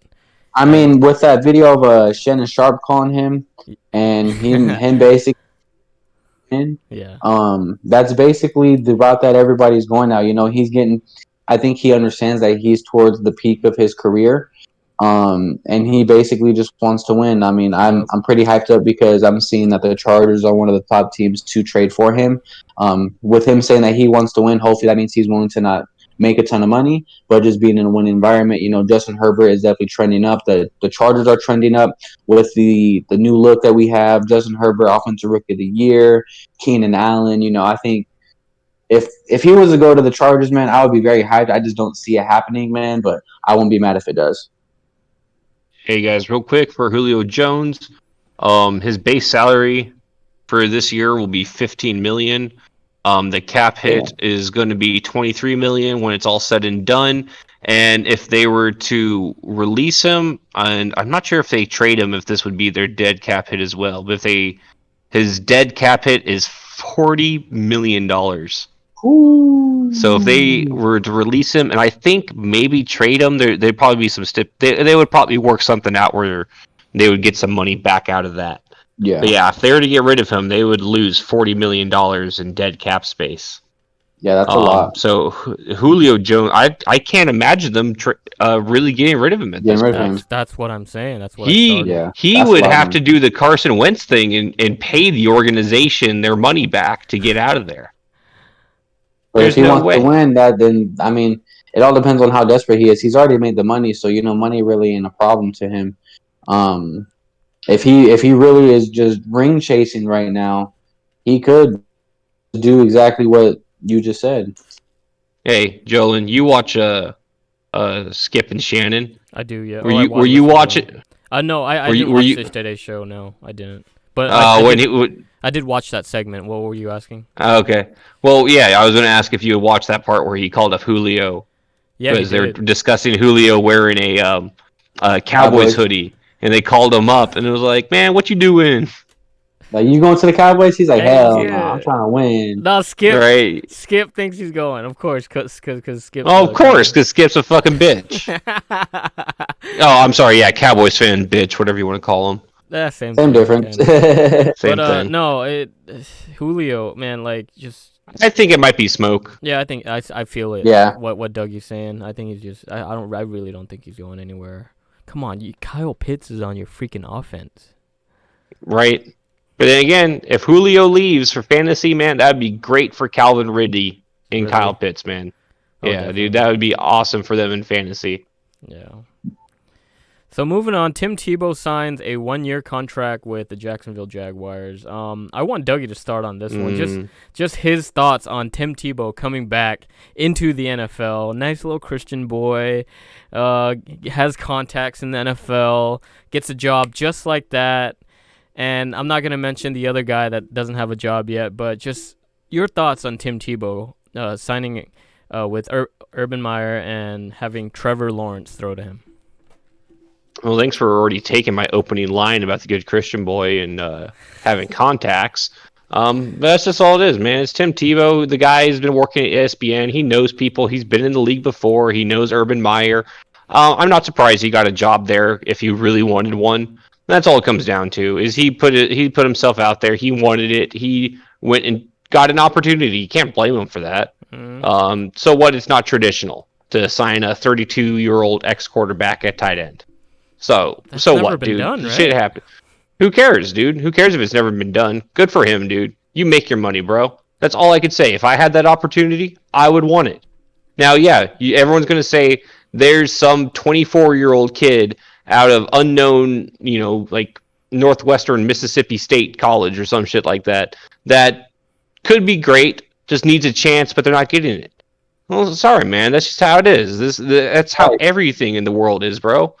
I mean, with that video of Shannon Sharp calling him and him basically, that's basically the route that everybody's going now. He's getting. I think he understands that he's towards the peak of his career. And he basically just wants to win. I mean, I'm Yep. I'm pretty hyped up because I'm seeing that the Chargers are one of the top teams to trade for him. With him saying that he wants to win, hopefully that means he's willing to not make a ton of money, but just being in a winning environment. Justin Herbert is definitely trending up. The Chargers are trending up with the new look that we have. Justin Herbert, Offensive Rookie of the Year, Keenan Allen. I think if he was to go to the Chargers, man, I would be very hyped. I just don't see it happening, man, but I won't be mad if it does. Hey guys, real quick for Julio Jones, his base salary for this year will be 15 million. The cap hit is going to be 23 million when it's all said and done. And if they were to release him, and I'm not sure if they trade him, if this would be their dead cap hit as well. But his dead cap hit is $40 million. So if they were to release him, and I think maybe trade him, there'd probably be some they would probably work something out where they would get some money back out of that. Yeah. But yeah, if they were to get rid of him, they would lose $40 million in dead cap space. Yeah, that's a lot. So Julio Jones, I can't imagine them really getting rid of him at this point. That's what I'm saying. That's what he would have to do the Carson Wentz thing and pay the organization their money back to get out of there. But if he wants to win that, then I mean, it all depends on how desperate he is. He's already made the money, so money really ain't a problem to him. If he really is just ring chasing right now, he could do exactly what you just said. Hey, Jolyn, you watch Skip and Shannon? I do, yeah. Were you watching? No, I didn't watch this today's show. No, I didn't. But I did watch that segment. What were you asking? Okay. Well, yeah, I was going to ask if you had watched that part where he called up Julio. Yeah, because they were discussing Julio wearing a Cowboys hoodie, and they called him up, and it was like, man, what you doing? Like, you going to the Cowboys? He's like, hell no, I'm trying to win. No, Skip. Right. Skip thinks he's going, of course, because Skip. Oh, of course, because Skip's a fucking bitch. Oh, I'm sorry. Yeah, Cowboys fan, bitch, whatever you want to call him. Same difference. Same thing. No, Julio, man, like just. I think it might be smoke. Yeah, I think I feel it. Yeah. What Dougie's saying, I think he's just. I really don't think he's going anywhere. Come on, Kyle Pitts is on your freaking offense. Right. But then again, if Julio leaves for fantasy, man, that'd be great for Calvin Ridley and Kyle Pitts, man. Yeah, definitely. Dude, that would be awesome for them in fantasy. Yeah. So moving on, Tim Tebow signs a 1-year contract with the Jacksonville Jaguars. I want Dougie to start on this one. Just his thoughts on Tim Tebow coming back into the NFL. Nice little Christian boy, has contacts in the NFL, gets a job just like that. And I'm not going to mention the other guy that doesn't have a job yet, but just your thoughts on Tim Tebow signing with Urban Meyer and having Trevor Lawrence throw to him. Well, thanks for already taking my opening line about the good Christian boy and having contacts. That's just all it is, man. It's Tim Tebow. The guy has been working at ESPN. He knows people. He's been in the league before. He knows Urban Meyer. I'm not surprised he got a job there if he really wanted one. That's all it comes down to. Is he put himself out there. He wanted it. He went and got an opportunity. You can't blame him for that. Mm-hmm. So what? It's not traditional to sign a 32-year-old ex-quarterback at tight end. So what, dude? Done, right? Shit happened. Who cares, dude? Who cares if it's never been done? Good for him, dude. You make your money, bro. That's all I could say. If I had that opportunity, I would want it. Now, yeah, everyone's going to say there's some 24-year-old kid out of unknown, like Northwestern Mississippi State College or some shit like that could be great, just needs a chance, but they're not getting it. Well, sorry, man. That's just how it is. That's how everything in the world is, bro.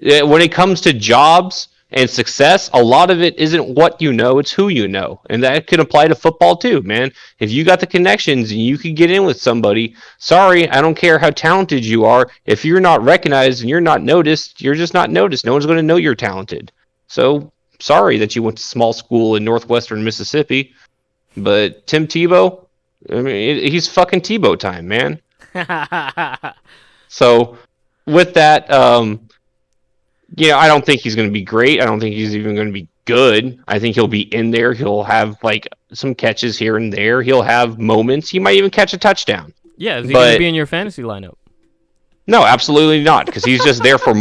When it comes to jobs and success, a lot of it isn't what you know, it's who you know. And that can apply to football too, man. If you got the connections and you could get in with somebody, sorry, I don't care how talented you are. If you're not recognized and you're not noticed, you're just not noticed. No one's going to know you're talented. So, sorry that you went to small school in Northwestern Mississippi. But Tim Tebow, I mean, he's fucking Tebow time, man. So, with that, I don't think he's going to be great. I don't think he's even going to be good. I think he'll be in there. He'll have like some catches here and there. He'll have moments. He might even catch a touchdown. Yeah, is he going to be in your fantasy lineup? No, absolutely not, because he's just there for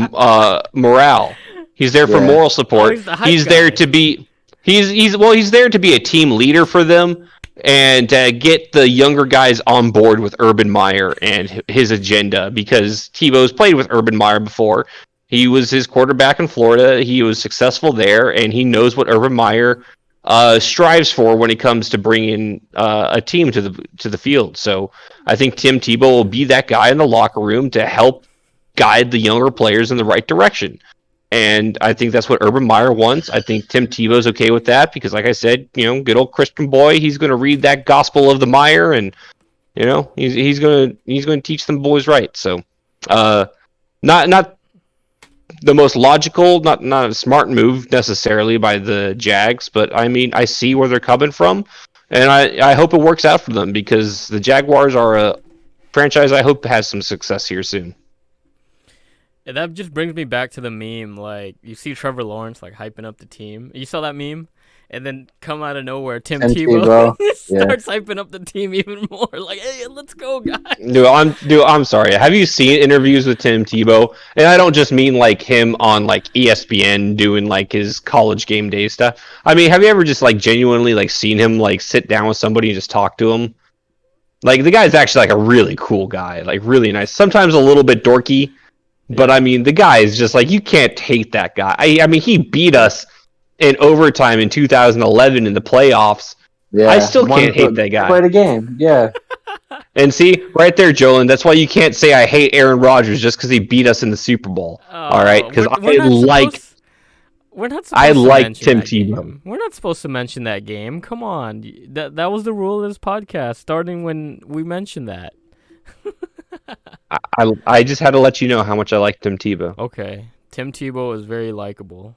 morale. He's there for Yeah. moral Oh, support. he's the hype He's guy. there to be he's there to be a team leader for them and get the younger guys on board with Urban Meyer and his agenda, because Tebow's played with Urban Meyer before. He was his quarterback in Florida. He was successful there, and he knows what Urban Meyer strives for when it comes to bringing a team to the field. So I think Tim Tebow will be that guy in the locker room to help guide the younger players in the right direction. And I think that's what Urban Meyer wants. I think Tim Tebow's okay with that because, like I said, good old Christian boy. He's going to read that gospel of the Meyer, and he's going to teach them boys right. So, not the most logical, not a smart move necessarily by the Jags, but I mean, I see where they're coming from, and I hope it works out for them because the Jaguars are a franchise I hope has some success here soon. And that just brings me back to the meme. Like, you see Trevor Lawrence like hyping up the team. You saw that meme, and then come out of nowhere, Tim Tebow starts hyping up the team even more. Like, hey, let's go, guys. I'm sorry. Have you seen interviews with Tim Tebow? And I don't just mean like him on like ESPN doing like his college game day stuff. I mean, have you ever just like genuinely like seen him like sit down with somebody and just talk to him? Like, the guy's actually like a really cool guy, like really nice. Sometimes a little bit dorky. But, I mean, the guy is just like, you can't hate that guy. I mean, he beat us in overtime in 2011 in the playoffs. Yeah, I still can't hate that guy. Play the game, yeah. And see, right there, Jolin, that's why you can't say I hate Aaron Rodgers just because he beat us in the Super Bowl. All right? Because I like Tim Tebow. We're not supposed to mention that game. Come on. That was the rule of this podcast, starting when we mentioned that. I just had to let you know how much I like Tim Tebow. Okay. Tim Tebow is very likable.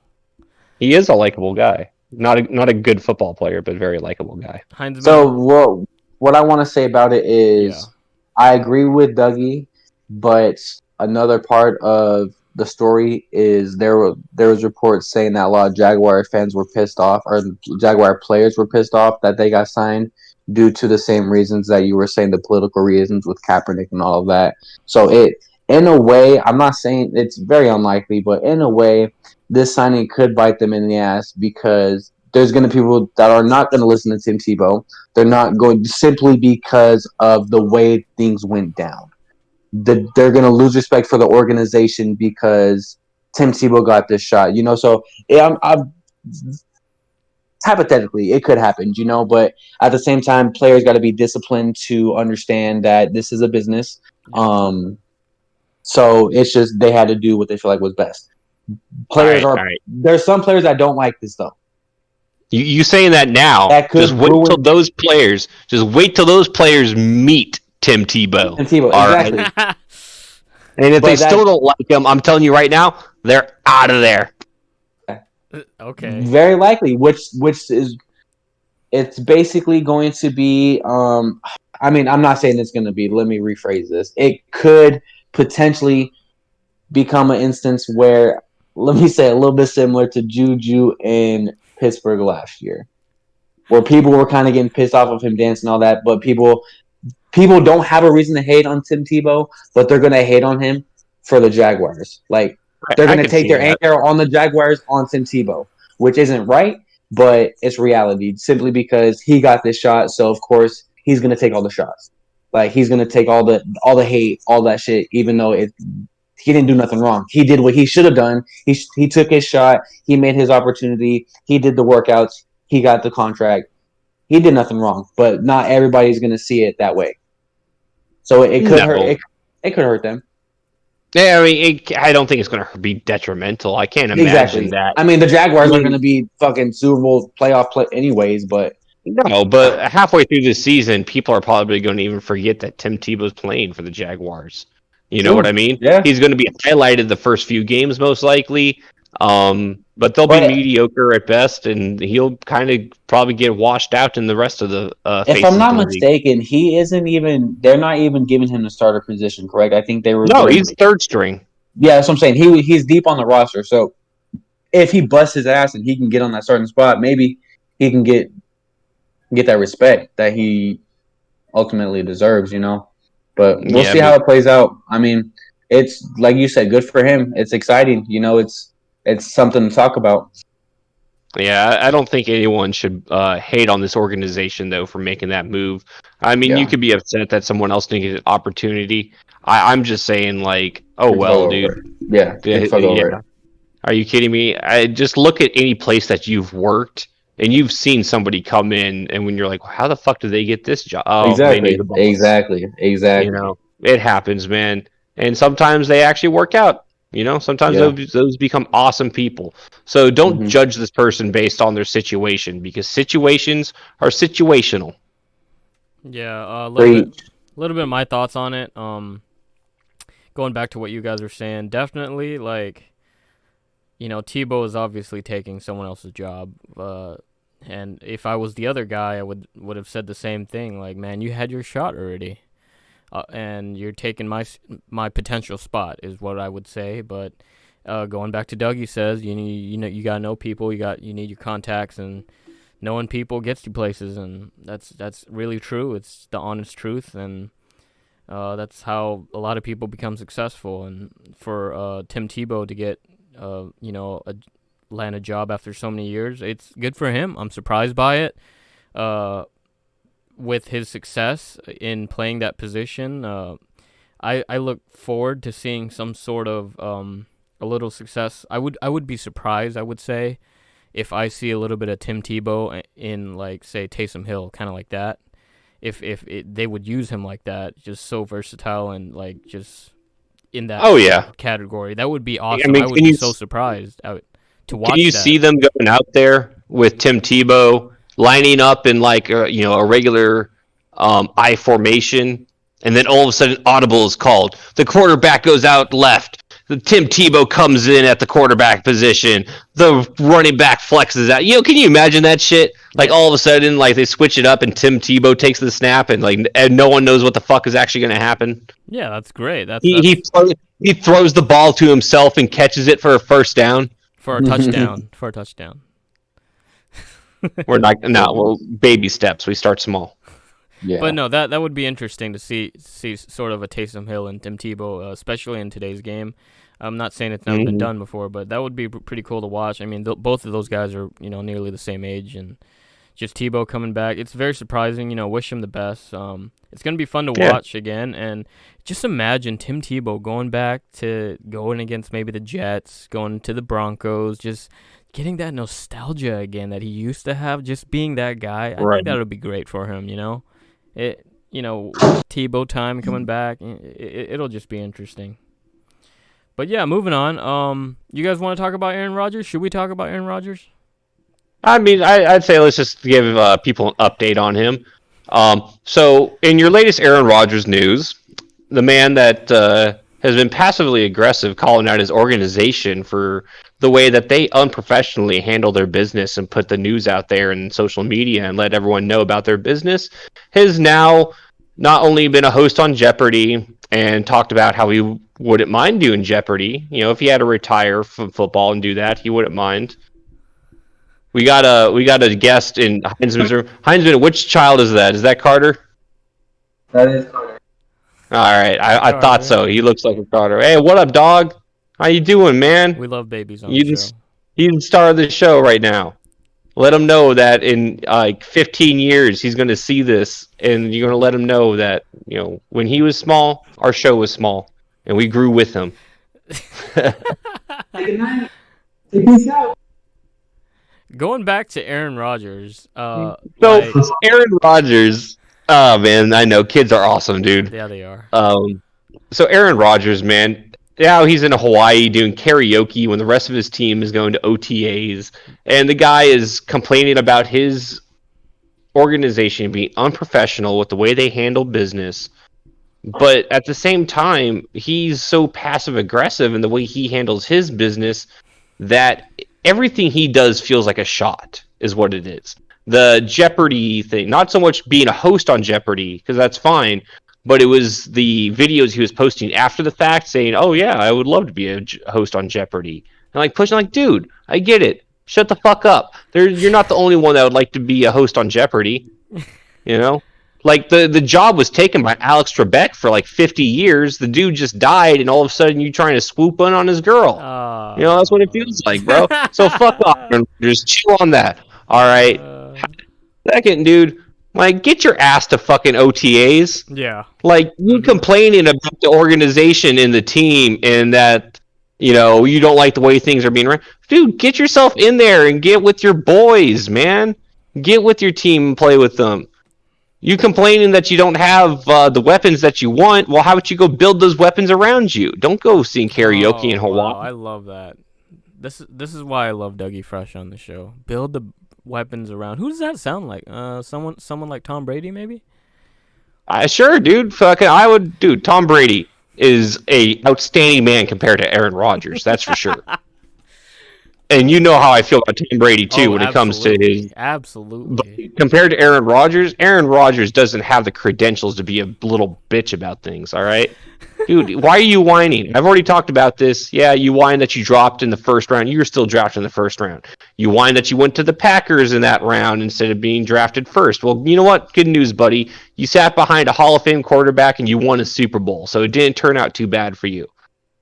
He is a likable guy. Not a good football player, but very likable guy. So what I want to say about it is I agree with Dougie, but another part of the story is there was reports saying that a lot of Jaguar fans were pissed off, or Jaguar players were pissed off that they got signed due to the same reasons that you were saying, the political reasons with Kaepernick and all of that. So in a way, I'm not saying it's very unlikely, but in a way, this signing could bite them in the ass because there's going to be people that are not going to listen to Tim Tebow. They're not going simply because of the way things went down. They're going to lose respect for the organization because Tim Tebow got this shot. So I'm hypothetically, it could happen, but at the same time, players got to be disciplined to understand that this is a business. So it's just they had to do what they feel like was best. There's some players that don't like this though. You saying that now? Just wait till those players. Just wait till those players meet Tim Tebow. Exactly. Right? And if they still don't like him, I'm telling you right now, they're out of there. Okay. Very likely, which is, it's basically going to be. I mean, I'm not saying it's going to be. Let me rephrase this. It could potentially become an instance where, let me say, a little bit similar to Juju in Pittsburgh last year, where people were kind of getting pissed off of him dancing and all that, but people don't have a reason to hate on Tim Tebow, but they're going to hate on him for the Jaguars. Like, they're going to take their anger on the Jaguars on Tim Tebow, which isn't right, but it's reality simply because he got this shot. So, of course, he's going to take all the shots. Like, he's going to take all the hate, all that shit, even though he didn't do nothing wrong. He did what he should have done. He took his shot. He made his opportunity. He did the workouts. He got the contract. He did nothing wrong, but not everybody's going to see it that way. So it could hurt. It could hurt them. Yeah, I mean, I don't think it's going to be detrimental. I can't imagine that. I mean, the Jaguars are going to be fucking Super Bowl playoff play anyways, but no. But halfway through the season, people are probably going to even forget that Tim Tebow's playing for the Jaguars. You know what I mean? Yeah. He's going to be highlighted the first few games, most likely. But they'll be mediocre at best, and he'll kind of probably get washed out in the rest of the if I'm not mistaken, he isn't even. They're not even giving him the starter position, correct? I think they were. No, he's third string. Yeah, that's what I'm saying. He's deep on the roster, so if he busts his ass and he can get on that starting spot, maybe he can get that respect that he ultimately deserves. But we'll see how it plays out. I mean, it's like you said, good for him. It's exciting. You know, it's something to talk about. Yeah, I don't think anyone should hate on this organization though for making that move. I mean, you Yeah, could be upset that someone else didn't get an opportunity. I'm just saying, like, oh big fuck well, over dude. it. Yeah, big fuck over Yeah, it. are you kidding me? I just look at any place that you've worked and you've seen somebody come in, and when you're like, how the fuck did they get this job? Oh, they knew Exactly, the boss. exactly, You exactly. know, it happens, man. And sometimes they actually work out. You know, sometimes Yeah. those become awesome people. So don't Hmm. judge this person based on their situation because situations are situational. Yeah, Preach. a little bit of my thoughts on it. Going back to what you guys were saying, definitely like, Tebow is obviously taking someone else's job. And if I was the other guy, I would have said the same thing. Like, man, you had your shot already, and you're taking my potential spot is what I would say. But going back to Dougie says, you gotta know people. You need your contacts, and knowing people gets you places, and that's really true. It's the honest truth, and that's how a lot of people become successful. And for Tim Tebow to get land a job after so many years, it's good for him. I'm surprised by it. With his success in playing that position, I look forward to seeing some sort of a little success. I would be surprised, I would say, if I see a little bit of Tim Tebow in, like, say, Taysom Hill, kind of like that. If they would use him like that, just so versatile and, like, just in that Oh yeah. category, that would be I awesome. mean, I would be so surprised to can watch you that. see them going out there with Tim Tebow lining up in like a regular I formation, and then all of a sudden audible is called. The quarterback goes out left. The Tim Tebow comes in at the quarterback position. The running back flexes out. Can you imagine that shit? Like Yeah, all of a sudden, like they switch it up and Tim Tebow takes the snap, and no one knows what the fuck is actually going to happen. yeah, that's great. That's He he that's throws, he throws the ball to himself and catches it for a first down. for a touchdown. For a touchdown. We're not no, well, baby steps. We start small. But Yeah. no, that would be interesting to see sort of a Taysom Hill and Tim Tebow, especially in today's game. I'm not saying it's never been Mhm. done before, but that would be pretty cool to watch. I mean, both of those guys are nearly the same age, and just Tebow coming back, it's very surprising. Wish him the best. It's gonna be fun to Yeah, watch again, and just imagine Tim Tebow going against maybe the Jets, going to the Broncos, just getting that nostalgia again that he used to have, just being that guy. I right. think that would be great for him. It Tebow time coming back, it'll just be interesting. But yeah, moving on. You guys want to talk about Aaron Rodgers? Should we talk about Aaron Rodgers? I mean, I'd say let's just give people an update on him. So, in your latest Aaron Rodgers news, the man that has been passively aggressive, calling out his organization for the way that they unprofessionally handle their business and put the news out there in social media and let everyone know about their business, has now not only been a host on Jeopardy and talked about how he wouldn't mind doing Jeopardy. If he had to retire from football and do that, he wouldn't mind. We got a guest in Heinzman's room. Heinzman, which child is that? Is that Carter? That is Carter. All right, I thought Carter. so. He looks like a Carter. Hey, what up, dog? How you doing, man? We love babies on the You the, show. you the star of the show right now. Let him know that in like 15 years he's going to see this, and you're going to let him know that when he was small, our show was small, and we grew with him. Good night. Peace out. Going back to Aaron Rodgers, So like, Aaron Rodgers, oh man, I know kids are awesome, dude. yeah, they are. So Aaron Rodgers, man, now he's in Hawaii doing karaoke when the rest of his team is going to OTAs, and the guy is complaining about his organization being unprofessional with the way they handle business. But at the same time, he's so passive aggressive in the way he handles his business that everything he does feels like a shot, is what it is. The Jeopardy thing, not so much being a host on Jeopardy, because that's fine, but it was the videos he was posting after the fact saying, oh yeah, I would love to be a host on Jeopardy. And like pushing, like, dude, I get it. Shut the fuck up. You're not the only one that would like to be a host on Jeopardy. You know? Like the job was taken by Alex Trebek for like 50 years. The dude just died, and all of a sudden you trying to swoop in on his girl. That's what it feels like, bro. So fuck off, and just chill on that. All right. Second, dude, like get your ass to fucking OTAs. Yeah. Like you complaining about the organization and the team, and that you don't like the way things are being run. Dude, get yourself in there and get with your boys, man. Get with your team and play with them. You complaining that you don't have the weapons that you want. Well, how about you go build those weapons around you? Don't go sing karaoke in Hawaii. Wow, I love that. This is why I love Dougie Fresh on the show. Build the weapons around. Who does that sound like? Someone like Tom Brady, maybe? Sure, dude. Dude, Tom Brady is a outstanding man compared to Aaron Rodgers. That's for sure. And you know how I feel about Tom Brady too when it comes to his. Absolutely. Compared to Aaron Rodgers doesn't have the credentials to be a little bitch about things. All right, dude, why are you whining? I've already talked about this. Yeah, you whine that you dropped in the first round. You were still drafted in the first round. You whine that you went to the Packers in that round instead of being drafted first. Well, you know what? Good news, buddy. You sat behind a Hall of Fame quarterback and you won a Super Bowl, so it didn't turn out too bad for you.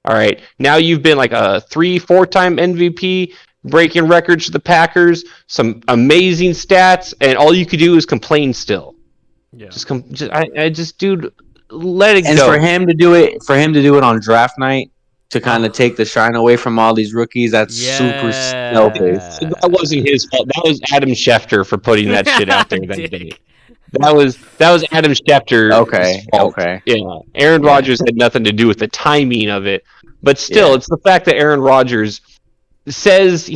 All right. Now you've been like a 3-4-time MVP, breaking records for the Packers, some amazing stats, and all you could do is complain still. Yeah. Dude, let it go. And for him to do it on draft night to kind of take the shine away from all these rookies, that's super selfish. That wasn't his fault. That was Adam Schefter for putting that shit out there that day. That was Adam Schefter. Okay. Yeah. Aaron Rodgers had nothing to do with the timing of it. But still, it's the fact that Aaron Rodgers says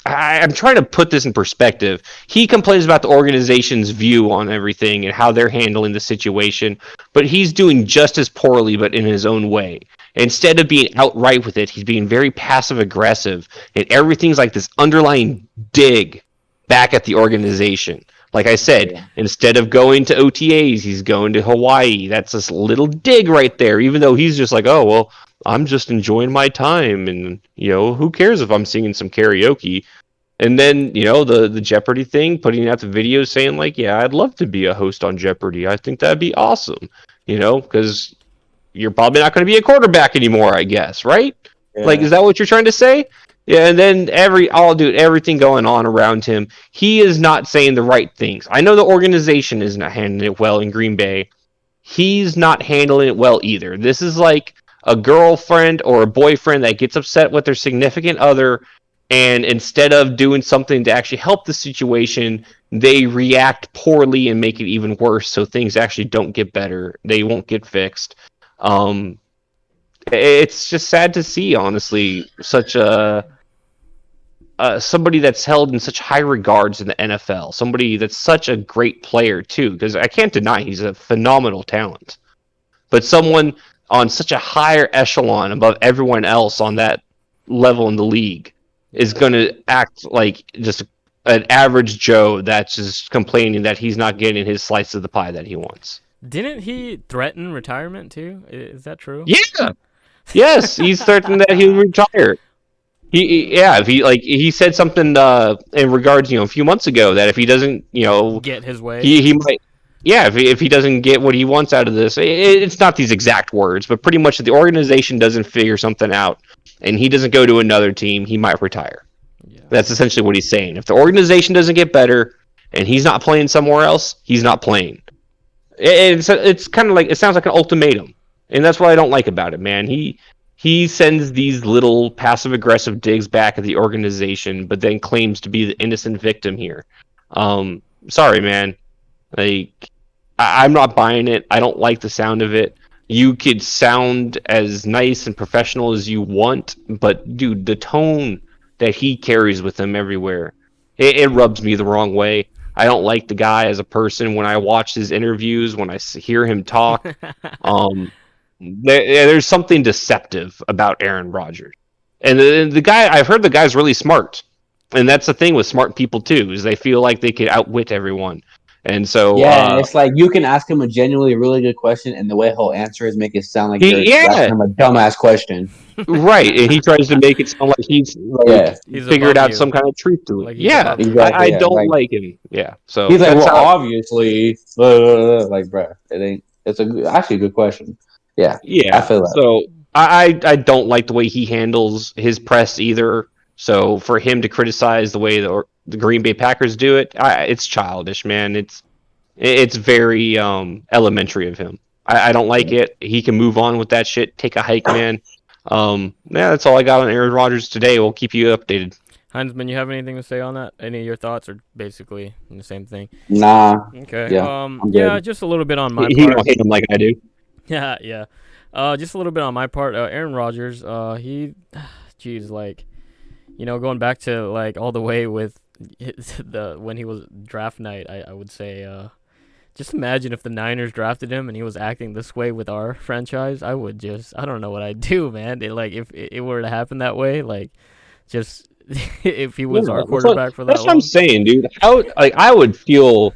I'm trying to put this in perspective. He complains about the organization's view on everything and how they're handling the situation, but he's doing just as poorly, but in his own way. Instead of being outright with it, he's being very passive aggressive, and everything's like this underlying dig back at the organization. Like I said, instead of going to OTAs, he's going to Hawaii. That's this little dig right there, even though he's just like, oh, well, I'm just enjoying my time. And, who cares if I'm singing some karaoke? And then, the Jeopardy thing, putting out the videos saying like, yeah, I'd love to be a host on Jeopardy. I think that'd be awesome, because you're probably not going to be a quarterback anymore, I guess, right? Yeah. Like, is that what you're trying to say? Yeah, and then everything going on around him, he is not saying the right things. I know the organization is not handling it well in Green Bay. He's not handling it well either. This is like a girlfriend or a boyfriend that gets upset with their significant other, and instead of doing something to actually help the situation, they react poorly and make it even worse, so things actually don't get better. They won't get fixed. It's just sad to see, honestly, such somebody that's held in such high regards in the NFL, somebody that's such a great player too, because I can't deny he's a phenomenal talent, but someone on such a higher echelon above everyone else on that level in the league is going to act like just an average Joe that's just complaining that he's not getting his slice of the pie that he wants. Didn't he threaten retirement too? Is that true? Yeah. Yes, he's threatened that he would retire. He said something in regards, a few months ago that if he doesn't, get his way, he might. Yeah, if he doesn't get what he wants out of this, it's not these exact words, but pretty much if the organization doesn't figure something out and he doesn't go to another team, he might retire. Yeah. That's essentially what he's saying. If the organization doesn't get better and he's not playing somewhere else, he's not playing. It's kind of like, it sounds like an ultimatum. And that's what I don't like about it, man. He sends these little passive-aggressive digs back at the organization, but then claims to be the innocent victim here. Sorry, man. Like, I'm not buying it. I don't like the sound of it. You could sound as nice and professional as you want, but, dude, the tone that he carries with him everywhere, it rubs me the wrong way. I don't like the guy as a person. When I watch his interviews, when I hear him talk, there's something deceptive about Aaron Rodgers. And the guy, I've heard the guy's really smart. And that's the thing with smart people too, is they feel like they could outwit everyone. And so, yeah, it's like you can ask him a genuinely really good question, and the way he'll answer is make it sound like you're asking him a dumbass question. right, and he tries to make it sound like he's like He's figured above out you. some kind of truth to it. Like he's Yeah, above you. Exactly. I Yeah, don't like, like him. Yeah, so he's like, that's well, how. obviously, like, bro, it ain't. It's actually a good question. Yeah, I Yeah, feel that. so I don't like the way he handles his press either. So for him to criticize the way the Green Bay Packers do it, it's childish, man. It's very elementary of him. I don't like it. He can move on with that shit. Take a hike, man. Yeah, that's all I got on Aaron Rodgers today. We'll keep you updated. Heinzman, you have anything to say on that? Any of your thoughts, or basically the same thing? Nah. Okay. Yeah, I'm Yeah, good. just a little bit on my He part. don't hate him like I do. Yeah, yeah. Just a little bit on my part. Aaron Rodgers, geez, like, going back to like all the way with when he was draft night, I would say, just imagine if the Niners drafted him and he was acting this way with our franchise. I don't know what I'd do, man. If it were to happen that way, like, just if he was our quarterback for that That's long. what I'm saying, dude. I would feel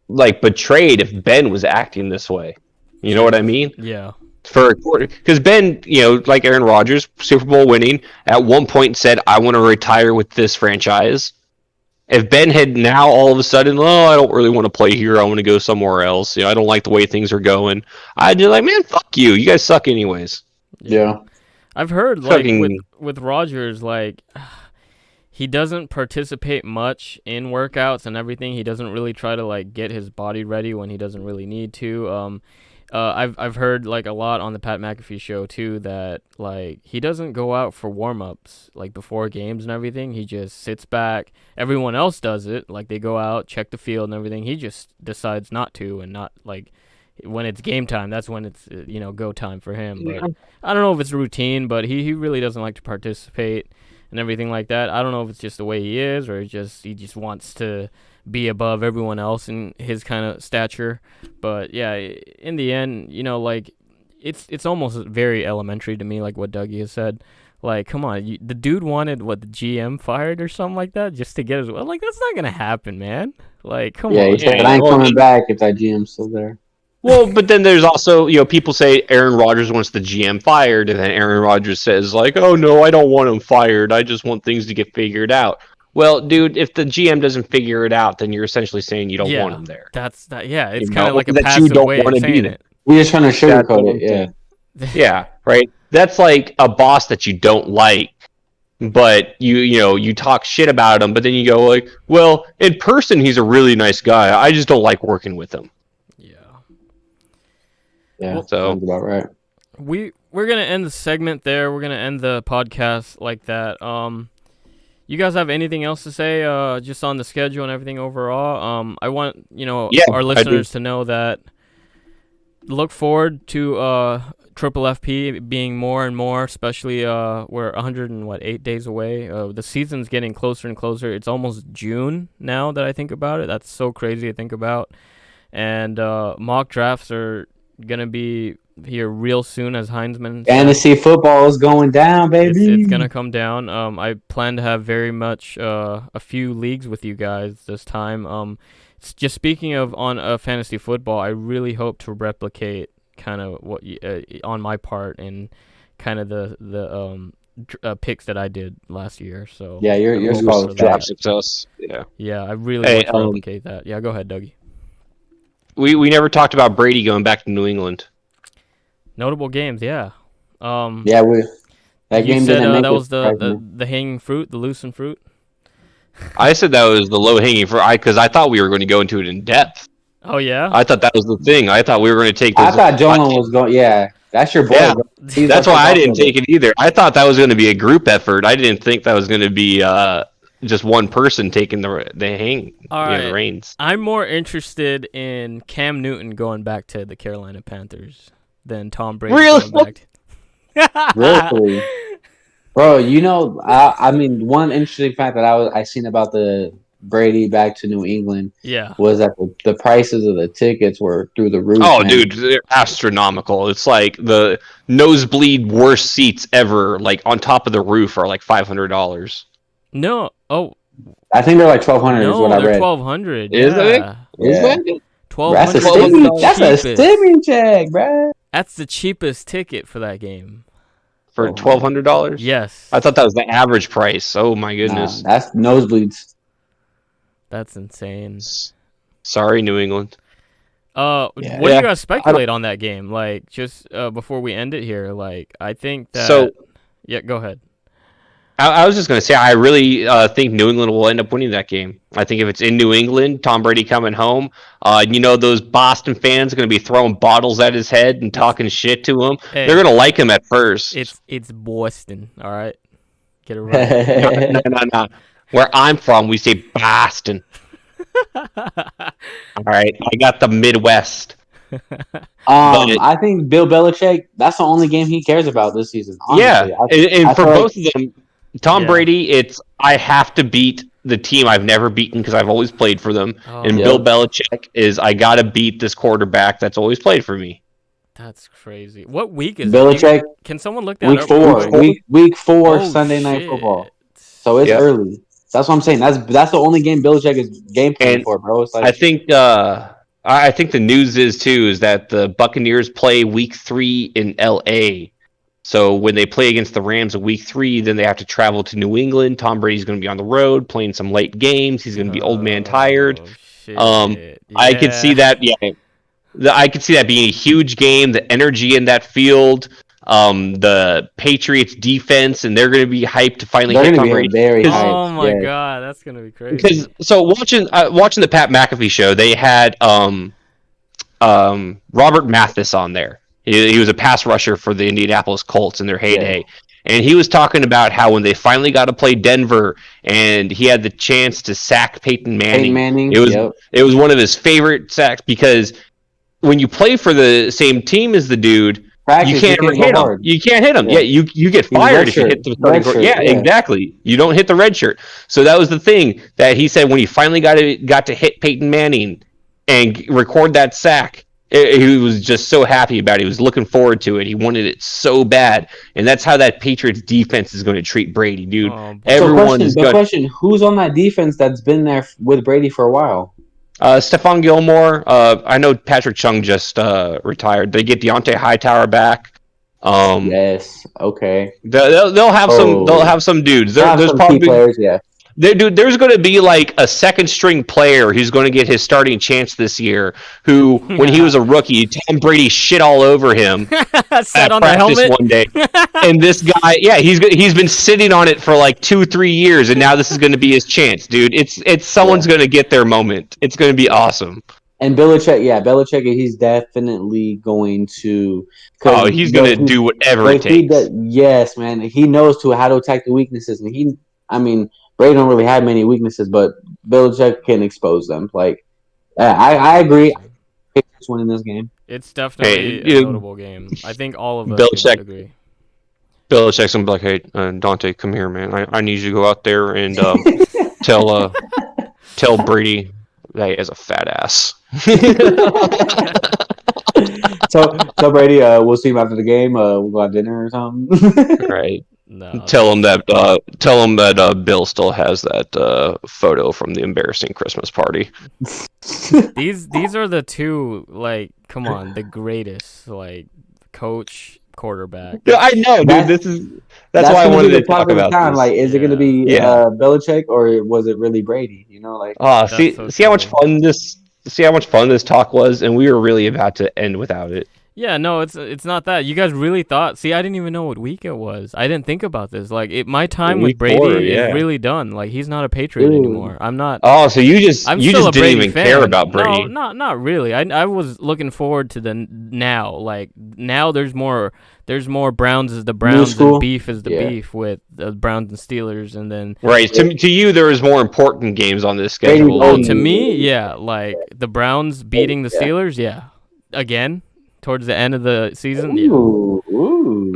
like betrayed if Ben was acting this way. You know what I mean? Yeah. For a quarter, because Ben, like Aaron Rodgers, Super Bowl winning, at one point said, "I want to retire with this franchise." If Ben had now all of a sudden, I don't really want to play here. I want to go somewhere else. I don't like the way things are going. I'd be like, man, fuck you. You guys suck anyways. Yeah. I've heard like Fucking- with Rodgers, like he doesn't participate much in workouts and everything. He doesn't really try to like get his body ready when he doesn't really need to. I've heard like a lot on the Pat McAfee show too that like he doesn't go out for warm-ups like before games and everything. He just sits back. Everyone else does it. Like they go out, check the field and everything. He just decides not to, and not like when it's game time. That's when it's go time for him. But I don't know if it's routine, but he really doesn't like to participate and everything like that. I don't know if it's just the way he is, or he just wants to be above everyone else in his kind of stature. But yeah, in the end, like it's almost very elementary to me, like what Dougie has said. Like, come on, the dude wanted the GM fired or something like that just to get his. Like, that's not gonna happen, man. Like, come on. Yeah, he said, I ain't coming back if that GM's still there. Well, but then there's also, people say Aaron Rodgers wants the GM fired, and then Aaron Rodgers says, like, oh, no, I don't want him fired. I just want things to get figured out. Well, dude, if the GM doesn't figure it out, then you're essentially saying you don't want him there. That's that. Yeah, it's kind of like a that passive you don't way of want to be saying there. it. We're just trying to sugarcoat it. Yeah. Yeah, right. That's like a boss that you don't like, but you talk shit about him, but then you go like, well, in person he's a really nice guy. I just don't like working with him. Yeah, so sounds about right. We're gonna end the segment there. We're gonna end the podcast like that. You guys have anything else to say? Just on the schedule and everything overall. I want our listeners to know that look forward to Triple FP being more and more, especially we're 108 days away. The season's getting closer and closer. It's almost June now that I think about it. That's so crazy to think about. And mock drafts are gonna be here real soon, as Heinzman said. Fantasy football is going down, baby. It's gonna come down. I plan to have very much a few leagues with you guys this time. Just speaking of on fantasy football, I really hope to replicate kind of what on my part and kind of the picks that I did last year. So yeah, your scholar's draft success. Yeah, I really want to replicate that. Yeah, go ahead, Dougie. We never talked about Brady going back to New England. Notable games, yeah. That You game said didn't that was make the hanging fruit, the loosened fruit. I said that was the low hanging fruit because I thought we were going to go into it in depth. Oh yeah. I thought that was the thing. I thought we were going to take. I thought Jolon was going. Yeah, that's your boy. Yeah. Bro. That's why I didn't take it either. I thought that was going to be a group effort. I didn't think that was going to be just one person taking the reins. I'm more interested in Cam Newton going back to the Carolina Panthers than Tom Brady going back. Really? Bro, I mean, one interesting fact that I seen about the Brady back to New England was that the prices of the tickets were through the roof. Oh, man. Dude, they're astronomical. It's like the nosebleed worst seats ever, like on top of the roof, are like $500. No. Oh. I think they're like $1,200 is what I read. $1,200. Is it? Yeah. that? That's a $1,200. That's a stimmy check, bro. That's the cheapest ticket for that game. For $1,200? Yes. I thought that was the average price. Oh my goodness. Nah, that's nosebleeds. That's insane. Sorry, New England. What do you guys speculate on that game? Like, just before we end it here, like, I think that. So, yeah, go ahead. I was just going to say, I really think New England will end up winning that game. I think if it's in New England, Tom Brady coming home, those Boston fans are going to be throwing bottles at his head and talking shit to him. Hey, they're going to like him at first. It's Boston, all right? Get it right. No. Where I'm from, we say Boston. All right, I got the Midwest. I think Bill Belichick, that's the only game he cares about this season. Honestly. Yeah, and for both of them, Tom Brady, it's I have to beat the team I've never beaten because I've always played for them. And Bill Belichick is I got to beat this quarterback that's always played for me. That's crazy. What week is Belichick? Can someone look that week up? 4. Week 4 Oh, Sunday Night shit. Football. So it's early. That's what I'm saying. That's the only game Belichick is game planning for, bro. It's like I think the news is that the Buccaneers play Week 3 in L.A. So when they play against the Rams in Week 3, then they have to travel to New England. Tom Brady's going to be on the road playing some late games. He's going to be old man tired. Shit. I could see that. Yeah, I could see that being a huge game. The energy in that field. The Patriots defense, and they're going to be hyped to finally hit Tom Brady. Oh my god, that's going to be crazy. Because watching the Pat McAfee show, they had Robert Mathis on there. He was a pass rusher for the Indianapolis Colts in their heyday. And he was talking about how when they finally got to play Denver and he had the chance to sack Peyton Manning, it was one of his favorite sacks because when you play for the same team as the dude, you can't hit him. You can't hit him. Yeah, you get fired if you hit the starting court. Yeah, exactly. You don't hit the red shirt. So that was the thing that he said when he finally got to hit Peyton Manning and record that sack. He was just so happy about it. He was looking forward to it. He wanted it so bad, and that's how that Patriots defense is going to treat Brady, dude. Question: who's on that defense that's been there with Brady for a while? Stephon Gilmore. I know Patrick Chung just retired. They get Deontay Hightower back. Yes. Okay. They'll have some. They'll have some dudes. There's probably key players. Yeah. There's going to be like a second string player who's going to get his starting chance this year. Who, when he was a rookie, Tom Brady shit all over him at on practice the one day. And this guy, he's been sitting on it for like 2-3 years, and now this is going to be his chance, dude. It's someone's going to get their moment. It's going to be awesome. And Belichick, he's definitely going to. Oh, he's going to do whatever it takes. Yes, man. He knows how to attack the weaknesses, and Brady don't really have many weaknesses, but Belichick can expose them. Like, I agree. Patriots winning this game. It's definitely a notable game. I think all of us would agree. Belichick's gonna be like, "Hey, Dante, come here, man. I need you to go out there and tell Brady that he has a fat ass." So Brady, we'll see him after the game. We'll go out to dinner or something. Right. No. Tell him that Bill still has that photo from the embarrassing Christmas party. These are the two, like, come on, the greatest, like, coach, quarterback. Yeah, I know, dude. That's why I wanted to talk about this. Like, is it going to be Belichick or was it really Brady? See how much fun this talk was, and we were really about to end without it. Yeah, no, it's not that. You guys really thought. See, I didn't even know what week it was. I didn't think about this. Like, my time with Brady is really done. Like, he's not a Patriot anymore. I'm not. Oh, so you just didn't even care about Brady? No, not really. I was looking forward to the now. Like, now there's more Browns is the Browns and beef is the beef with the Browns and Steelers, and then right. To you, there is more important games on this schedule. Oh, to me, yeah, like the Browns beating the Steelers, again. Towards the end of the season,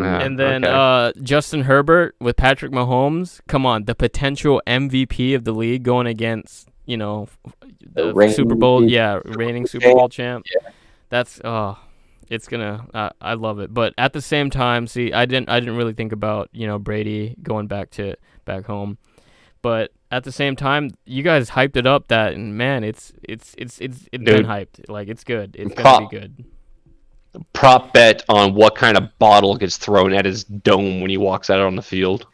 and then Justin Herbert with Patrick Mahomes. Come on, the potential MVP of the league going against the Super Bowl, reigning Super Bowl champ. Yeah. That's it's gonna. I love it, but at the same time, see, I didn't really think about Brady going back home, but at the same time, you guys hyped it up. That and man, it's been hyped. Like it's good. It's gonna be good. Prop bet on what kind of bottle gets thrown at his dome when he walks out on the field.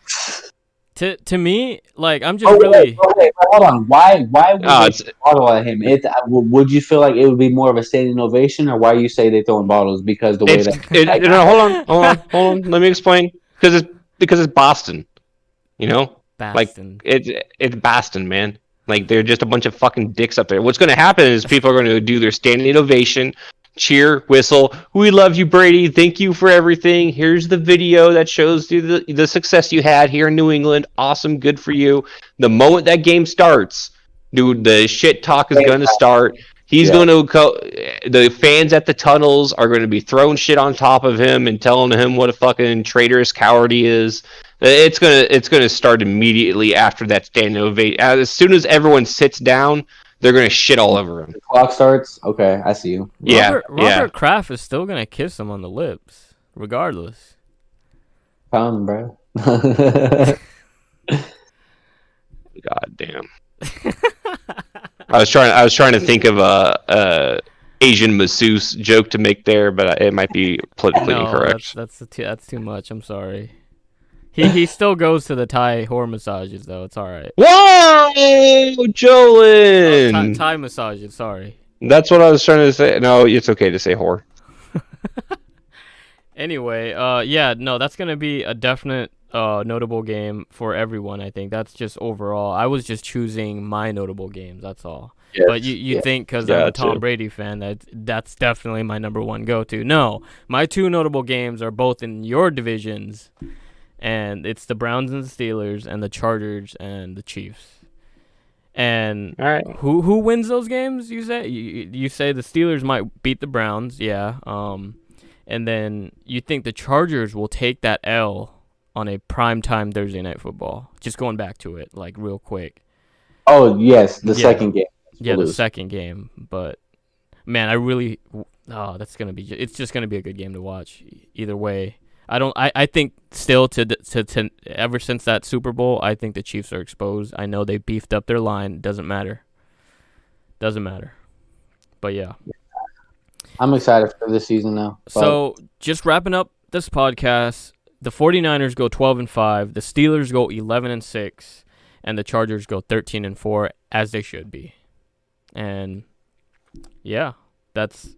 To me, like I'm just really. Wait, hold on. Why would they bottle at him? Would you feel like it would be more of a standing ovation, or why you say they throwing bottles? Because the way hold on. Let me explain. Because it's Boston, you know. Boston. Like it's Boston, man. Like they're just a bunch of fucking dicks up there. What's going to happen is people are going to do their standing ovation. Cheer, whistle. We love you, Brady. Thank you for everything. Here's the video that shows you the success you had here in New England. Awesome, good for you. The moment that game starts, dude, the shit talk is going to start. He's going to the fans at the tunnels are going to be throwing shit on top of him and telling him what a fucking traitorous coward he is. It's gonna start immediately after that standing ovation. As soon as everyone sits down, they're going to shit all over him. The clock starts? Okay, I see you. Robert Kraft is still going to kiss him on the lips, regardless. Found him, bro. God damn. I was trying to think of a Asian masseuse joke to make there, but it might be politically incorrect. That's too much. I'm sorry. He still goes to the Thai horror massages though. It's all right. Whoa, Jolin! Oh, Thai massages. Sorry. That's what I was trying to say. No, it's okay to say whore. Anyway, that's gonna be a definite notable game for everyone. I think that's just overall. I was just choosing my notable games. That's all. Yes, but you think because I'm a Tom Brady fan that's definitely my number one go-to. No, my two notable games are both in your divisions. And it's the Browns and the Steelers and the Chargers and the Chiefs. And all right. Who wins those games, you say? You say the Steelers might beat the Browns, yeah. And then you think the Chargers will take that L on a primetime Thursday Night Football. Just going back to it, like, real quick. Oh, yes, the second game. The second game. But, man, that's going to be... It's just going to be a good game to watch either way. I think still to ever since that Super Bowl, I think the Chiefs are exposed. I know they beefed up their line. Doesn't matter. But yeah. I'm excited for this season now. So just wrapping up this podcast, the 49ers go 12-5, the Steelers go 11-6, and the Chargers go 13-4, as they should be. And yeah, that's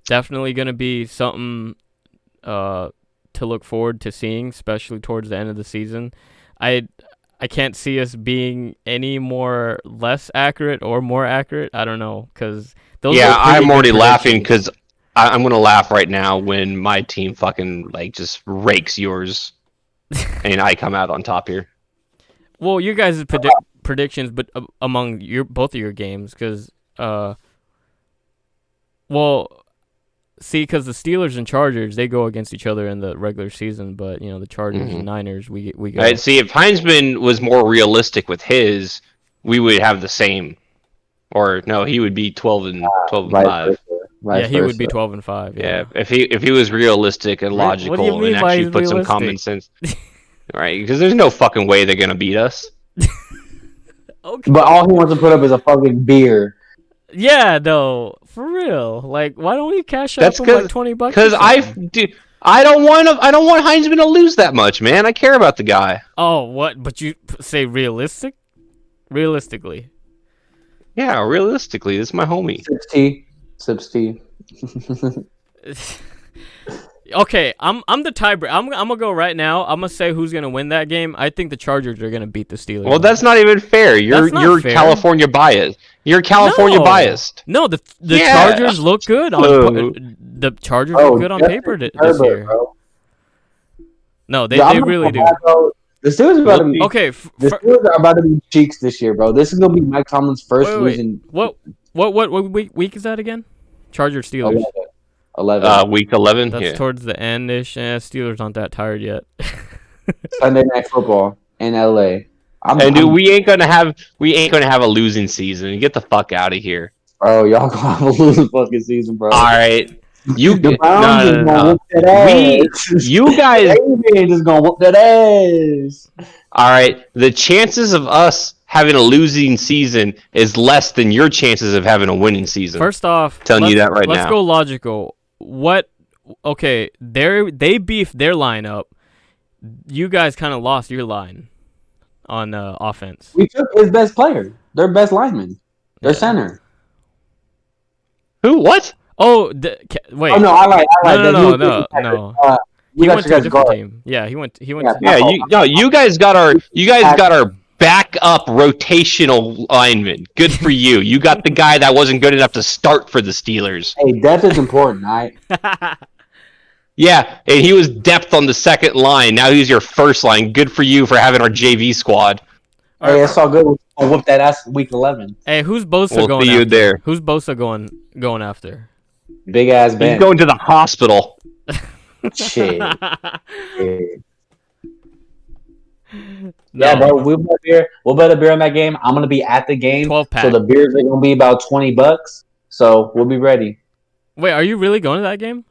definitely gonna be something to look forward to seeing, especially towards the end of the season. I can't see us being any more less accurate or more accurate. I don't know, because those. Yeah, I'm already laughing because I'm gonna laugh right now when my team fucking just rakes yours, and I come out on top here. Well, you guys' predictions, but among both of your games, because see, because the Steelers and Chargers, they go against each other in the regular season, but the Chargers and Niners, we go. Right, see, if Heinzman was more realistic with his, we would have the same. Or no, he would be 12-5. Yeah, he would be 12-5. Yeah, if he was realistic and logical and actually put some common sense. Right, because there's no fucking way they're gonna beat us. Okay. But all he wants to put up is a fucking beer. Yeah, no, for real. Like, why don't we cash out like $20? Because I don't want Heinzman to lose that much, man. I care about the guy. Oh, what? But you say realistically? Yeah, realistically, this is my homie. Sips tea. Okay, I'm the tiebreaker. I'm gonna go right now. I'm gonna say who's gonna win that game. I think the Chargers are gonna beat the Steelers. Well, that's not even fair. You're fair. California biased. You're California biased. No, the Chargers look good on the Chargers look good on paper this year. Bro. No, they really do. The Steelers are about to be the Steelers are about to be cheeks this year, bro. This is gonna be Mike Tomlin's first losing. What week is that again? Chargers Steelers. 11. Week 11. That's towards the end-ish. Steelers aren't that tired yet. Sunday Night Football in LA. We ain't gonna have a losing season. Get the fuck out of here. Bro, y'all gonna have a losing fucking season, bro. All right. You guys just gonna whoop that ass. All right. The chances of us having a losing season is less than your chances of having a winning season. First off, telling you that right now. Let's go logical. Okay, they beefed their lineup. You guys kind of lost your line on offense. We took his best player, their best lineman, their center. Who? What? Oh, wait. Oh no, I like. No. He went to a different team. Yeah, he went. Yeah, you guys got our backup rotational lineman. Good for you. You got the guy that wasn't good enough to start for the Steelers. Hey, depth is important, right? Yeah, and he was depth on the second line. Now he's your first line. Good for you for having our JV squad. Hey, it's all good. I'll whoop that ass week 11. Hey, who's Bosa we'll going see after? You there. Who's Bosa going after? Big ass Ben. He's going to the hospital. Shit. Yeah, bro. We'll bet a beer on that game. I'm gonna be at the game. 12-pack. So the beers are gonna be about $20. So we'll be ready. Wait, are you really going to that game?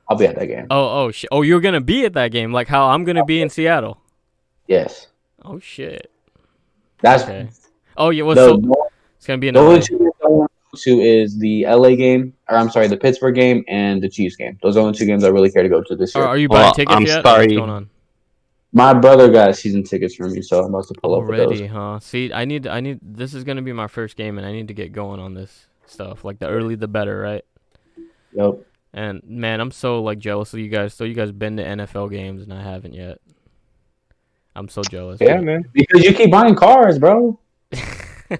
I'll be at that game. Oh, shit. Oh, you're gonna be at that game, like how I'm gonna be in Seattle. Yes. Oh shit. That's okay. Oh yeah. Well, it's gonna be the only two games I want to is the LA game, or I'm sorry, the Pittsburgh game and the Chiefs game. Those are the only two games I really care to go to this year. Are you buying tickets I'm yet? sorry. What's going on? My brother got season tickets from me, so I'm about to pull up with those. Already, huh? See, I need. This is gonna be my first game, and I need to get going on this stuff. Like the early, the better, right? Yep. And man, I'm so like jealous of you guys. So you guys been to NFL games, and I haven't yet. I'm so jealous. Yeah, man. Because you keep buying cars, bro. Right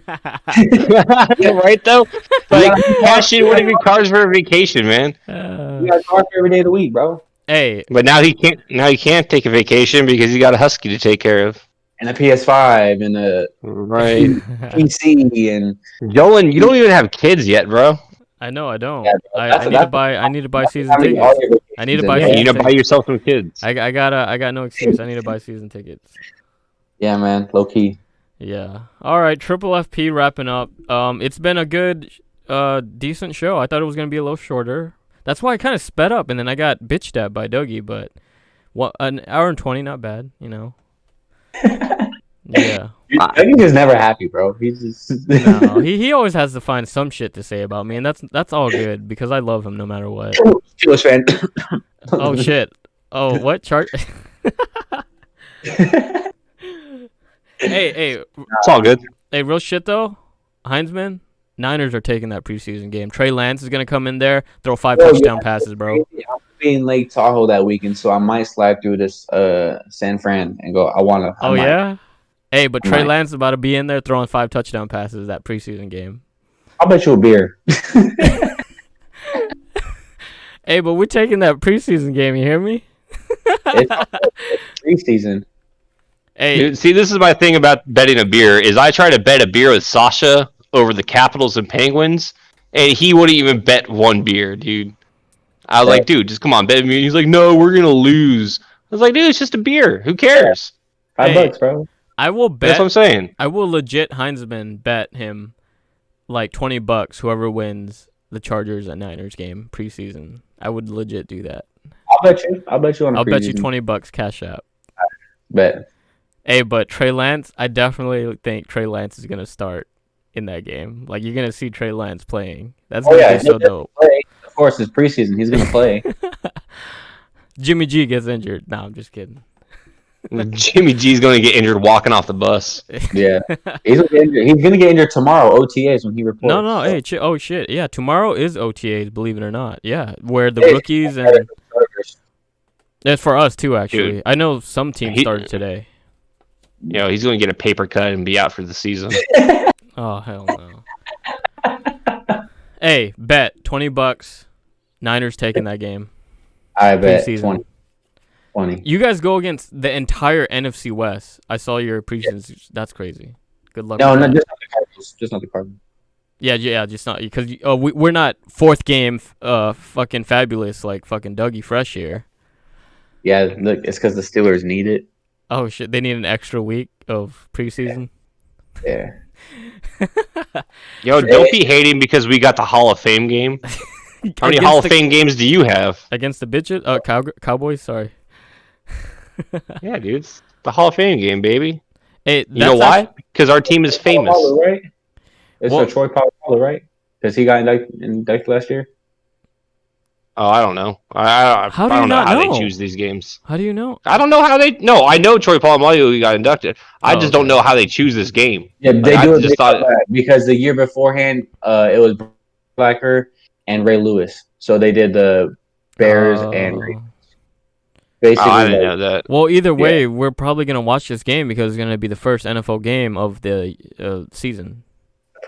though. Like cash in one of your cars for a vacation, man. You got cars every day of the week, bro. Hey, but now he can't. Now he can't take a vacation because he got a husky to take care of. And a PS5 and a PC and Jolan, you don't even have kids yet, bro. I know I don't. Yeah, I need to buy season tickets. I need to buy. You need to buy yourself some kids. I got no excuse. I need to buy season tickets. Yeah, man, low key. Yeah. All right, Triple FP wrapping up. It's been a good, decent show. I thought it was gonna be a little shorter. That's why I kind of sped up, and then I got bitched at by Dougie. But an hour and 20, not bad, you know. Yeah. Dougie's just never happy, bro. He's just no. He always has to find some shit to say about me, and that's all good because I love him no matter what. Steelers fan. Oh shit. Oh what chart? Hey, it's all good. Hey, real shit though. Heinzman, Niners are taking that preseason game. Trey Lance is gonna come in there, throw 5 touchdown passes, bro. I'm in Lake Tahoe that weekend, so I might slide through this San Fran and go. Yeah. Hey, but Trey Lance is about to be in there throwing 5 touchdown passes that preseason game. I'll bet you a beer. Hey, but we're taking that preseason game. You hear me? It's preseason. Hey, dude, see, this is my thing about betting a beer is I try to bet a beer with Sasha over the Capitals and Penguins, and he wouldn't even bet one beer, dude. I was like, dude, just come on, bet me. He's like, no, we're gonna lose. I was like, dude, it's just a beer. Who cares? $5, bro. I will bet. That's what I'm saying. I will legit Heinzman bet him like $20. Whoever wins the Chargers and Niners game preseason, I would legit do that. I'll bet you. I'll bet you on. I'll bet you $20 cash out. Bet. Hey, but Trey Lance, I definitely think Trey Lance is gonna start in that game. Like you're gonna see Trey Lance playing. That's gonna be so dope. Play. Of course, it's preseason. He's gonna play. Jimmy G gets injured. No, I'm just kidding. Jimmy G's gonna get injured walking off the bus. Yeah, he's gonna get injured tomorrow. OTAs when he reports. No. Hey, oh shit. Yeah, tomorrow is OTAs. Believe it or not. Yeah, where the rookies and that's for us too. Actually, dude, I know some teams started today. You know, he's gonna get a paper cut and be out for the season. Oh hell no. Hey, bet $20. Niners taking that game. I bet 20. You guys go against the entire NFC West. I saw your preseason. That's crazy. Good luck. No, just not the Cardinals. Just not the Cardinals. Yeah, just not because we're not fourth game. Fucking fabulous like fucking Dougie Fresh here. Yeah, look, it's because the Steelers need it. Oh shit, they need an extra week of preseason. Yeah. Yo, don't be hating because we got the Hall of Fame game. How many Hall of Fame games do you have? Against the bitches? Cowboys, sorry. Yeah, dude. It's the Hall of Fame game, baby. Hey, You know why? Because our team is famous. Polamalu, right? It's Well- a Troy Polamalu, right? Because he got indicted last year. Oh, I don't know. I How do I you don't know not how know? they choose these games. How do you know? I don't know how they. No, I know Troy Polamalu got inducted. I just don't okay. know how they choose this game. Yeah, Like, they I do it just thought. because the year beforehand, it was Blacker and Ray Lewis. So they did the Bears and Oh. basically. Oh, I didn't know that. Well, either way, we're probably gonna watch this game because it's gonna be the first NFL game of the season.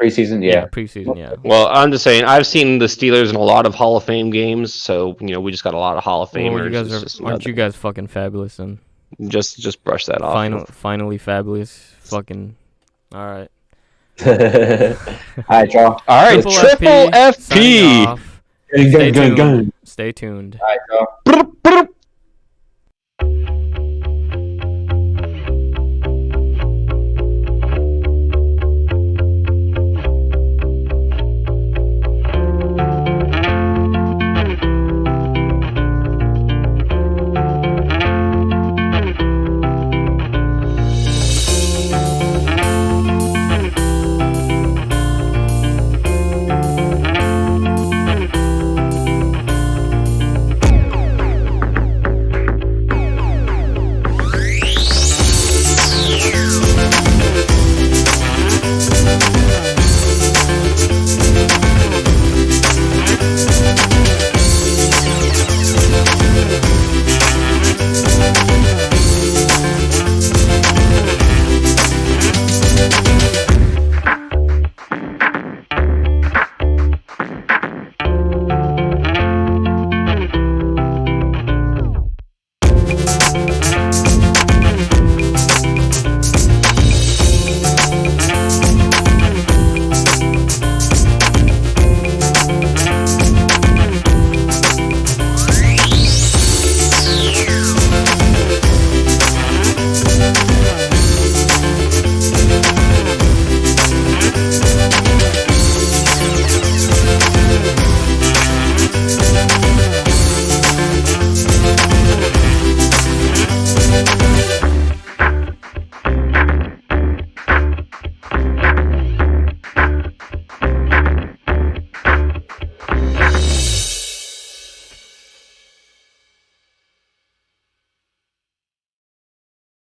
Preseason, yeah. Preseason, yeah. Well, I'm just saying. I've seen the Steelers in a lot of Hall of Fame games, so we just got a lot of Hall of Famers. Well, you guys It's just aren't you guys fucking fabulous and just brush that off. finally fabulous? Fucking, all right. All right, y'all. All right, triple signing FP. off. Stay tuned. Stay tuned. All right, y'all.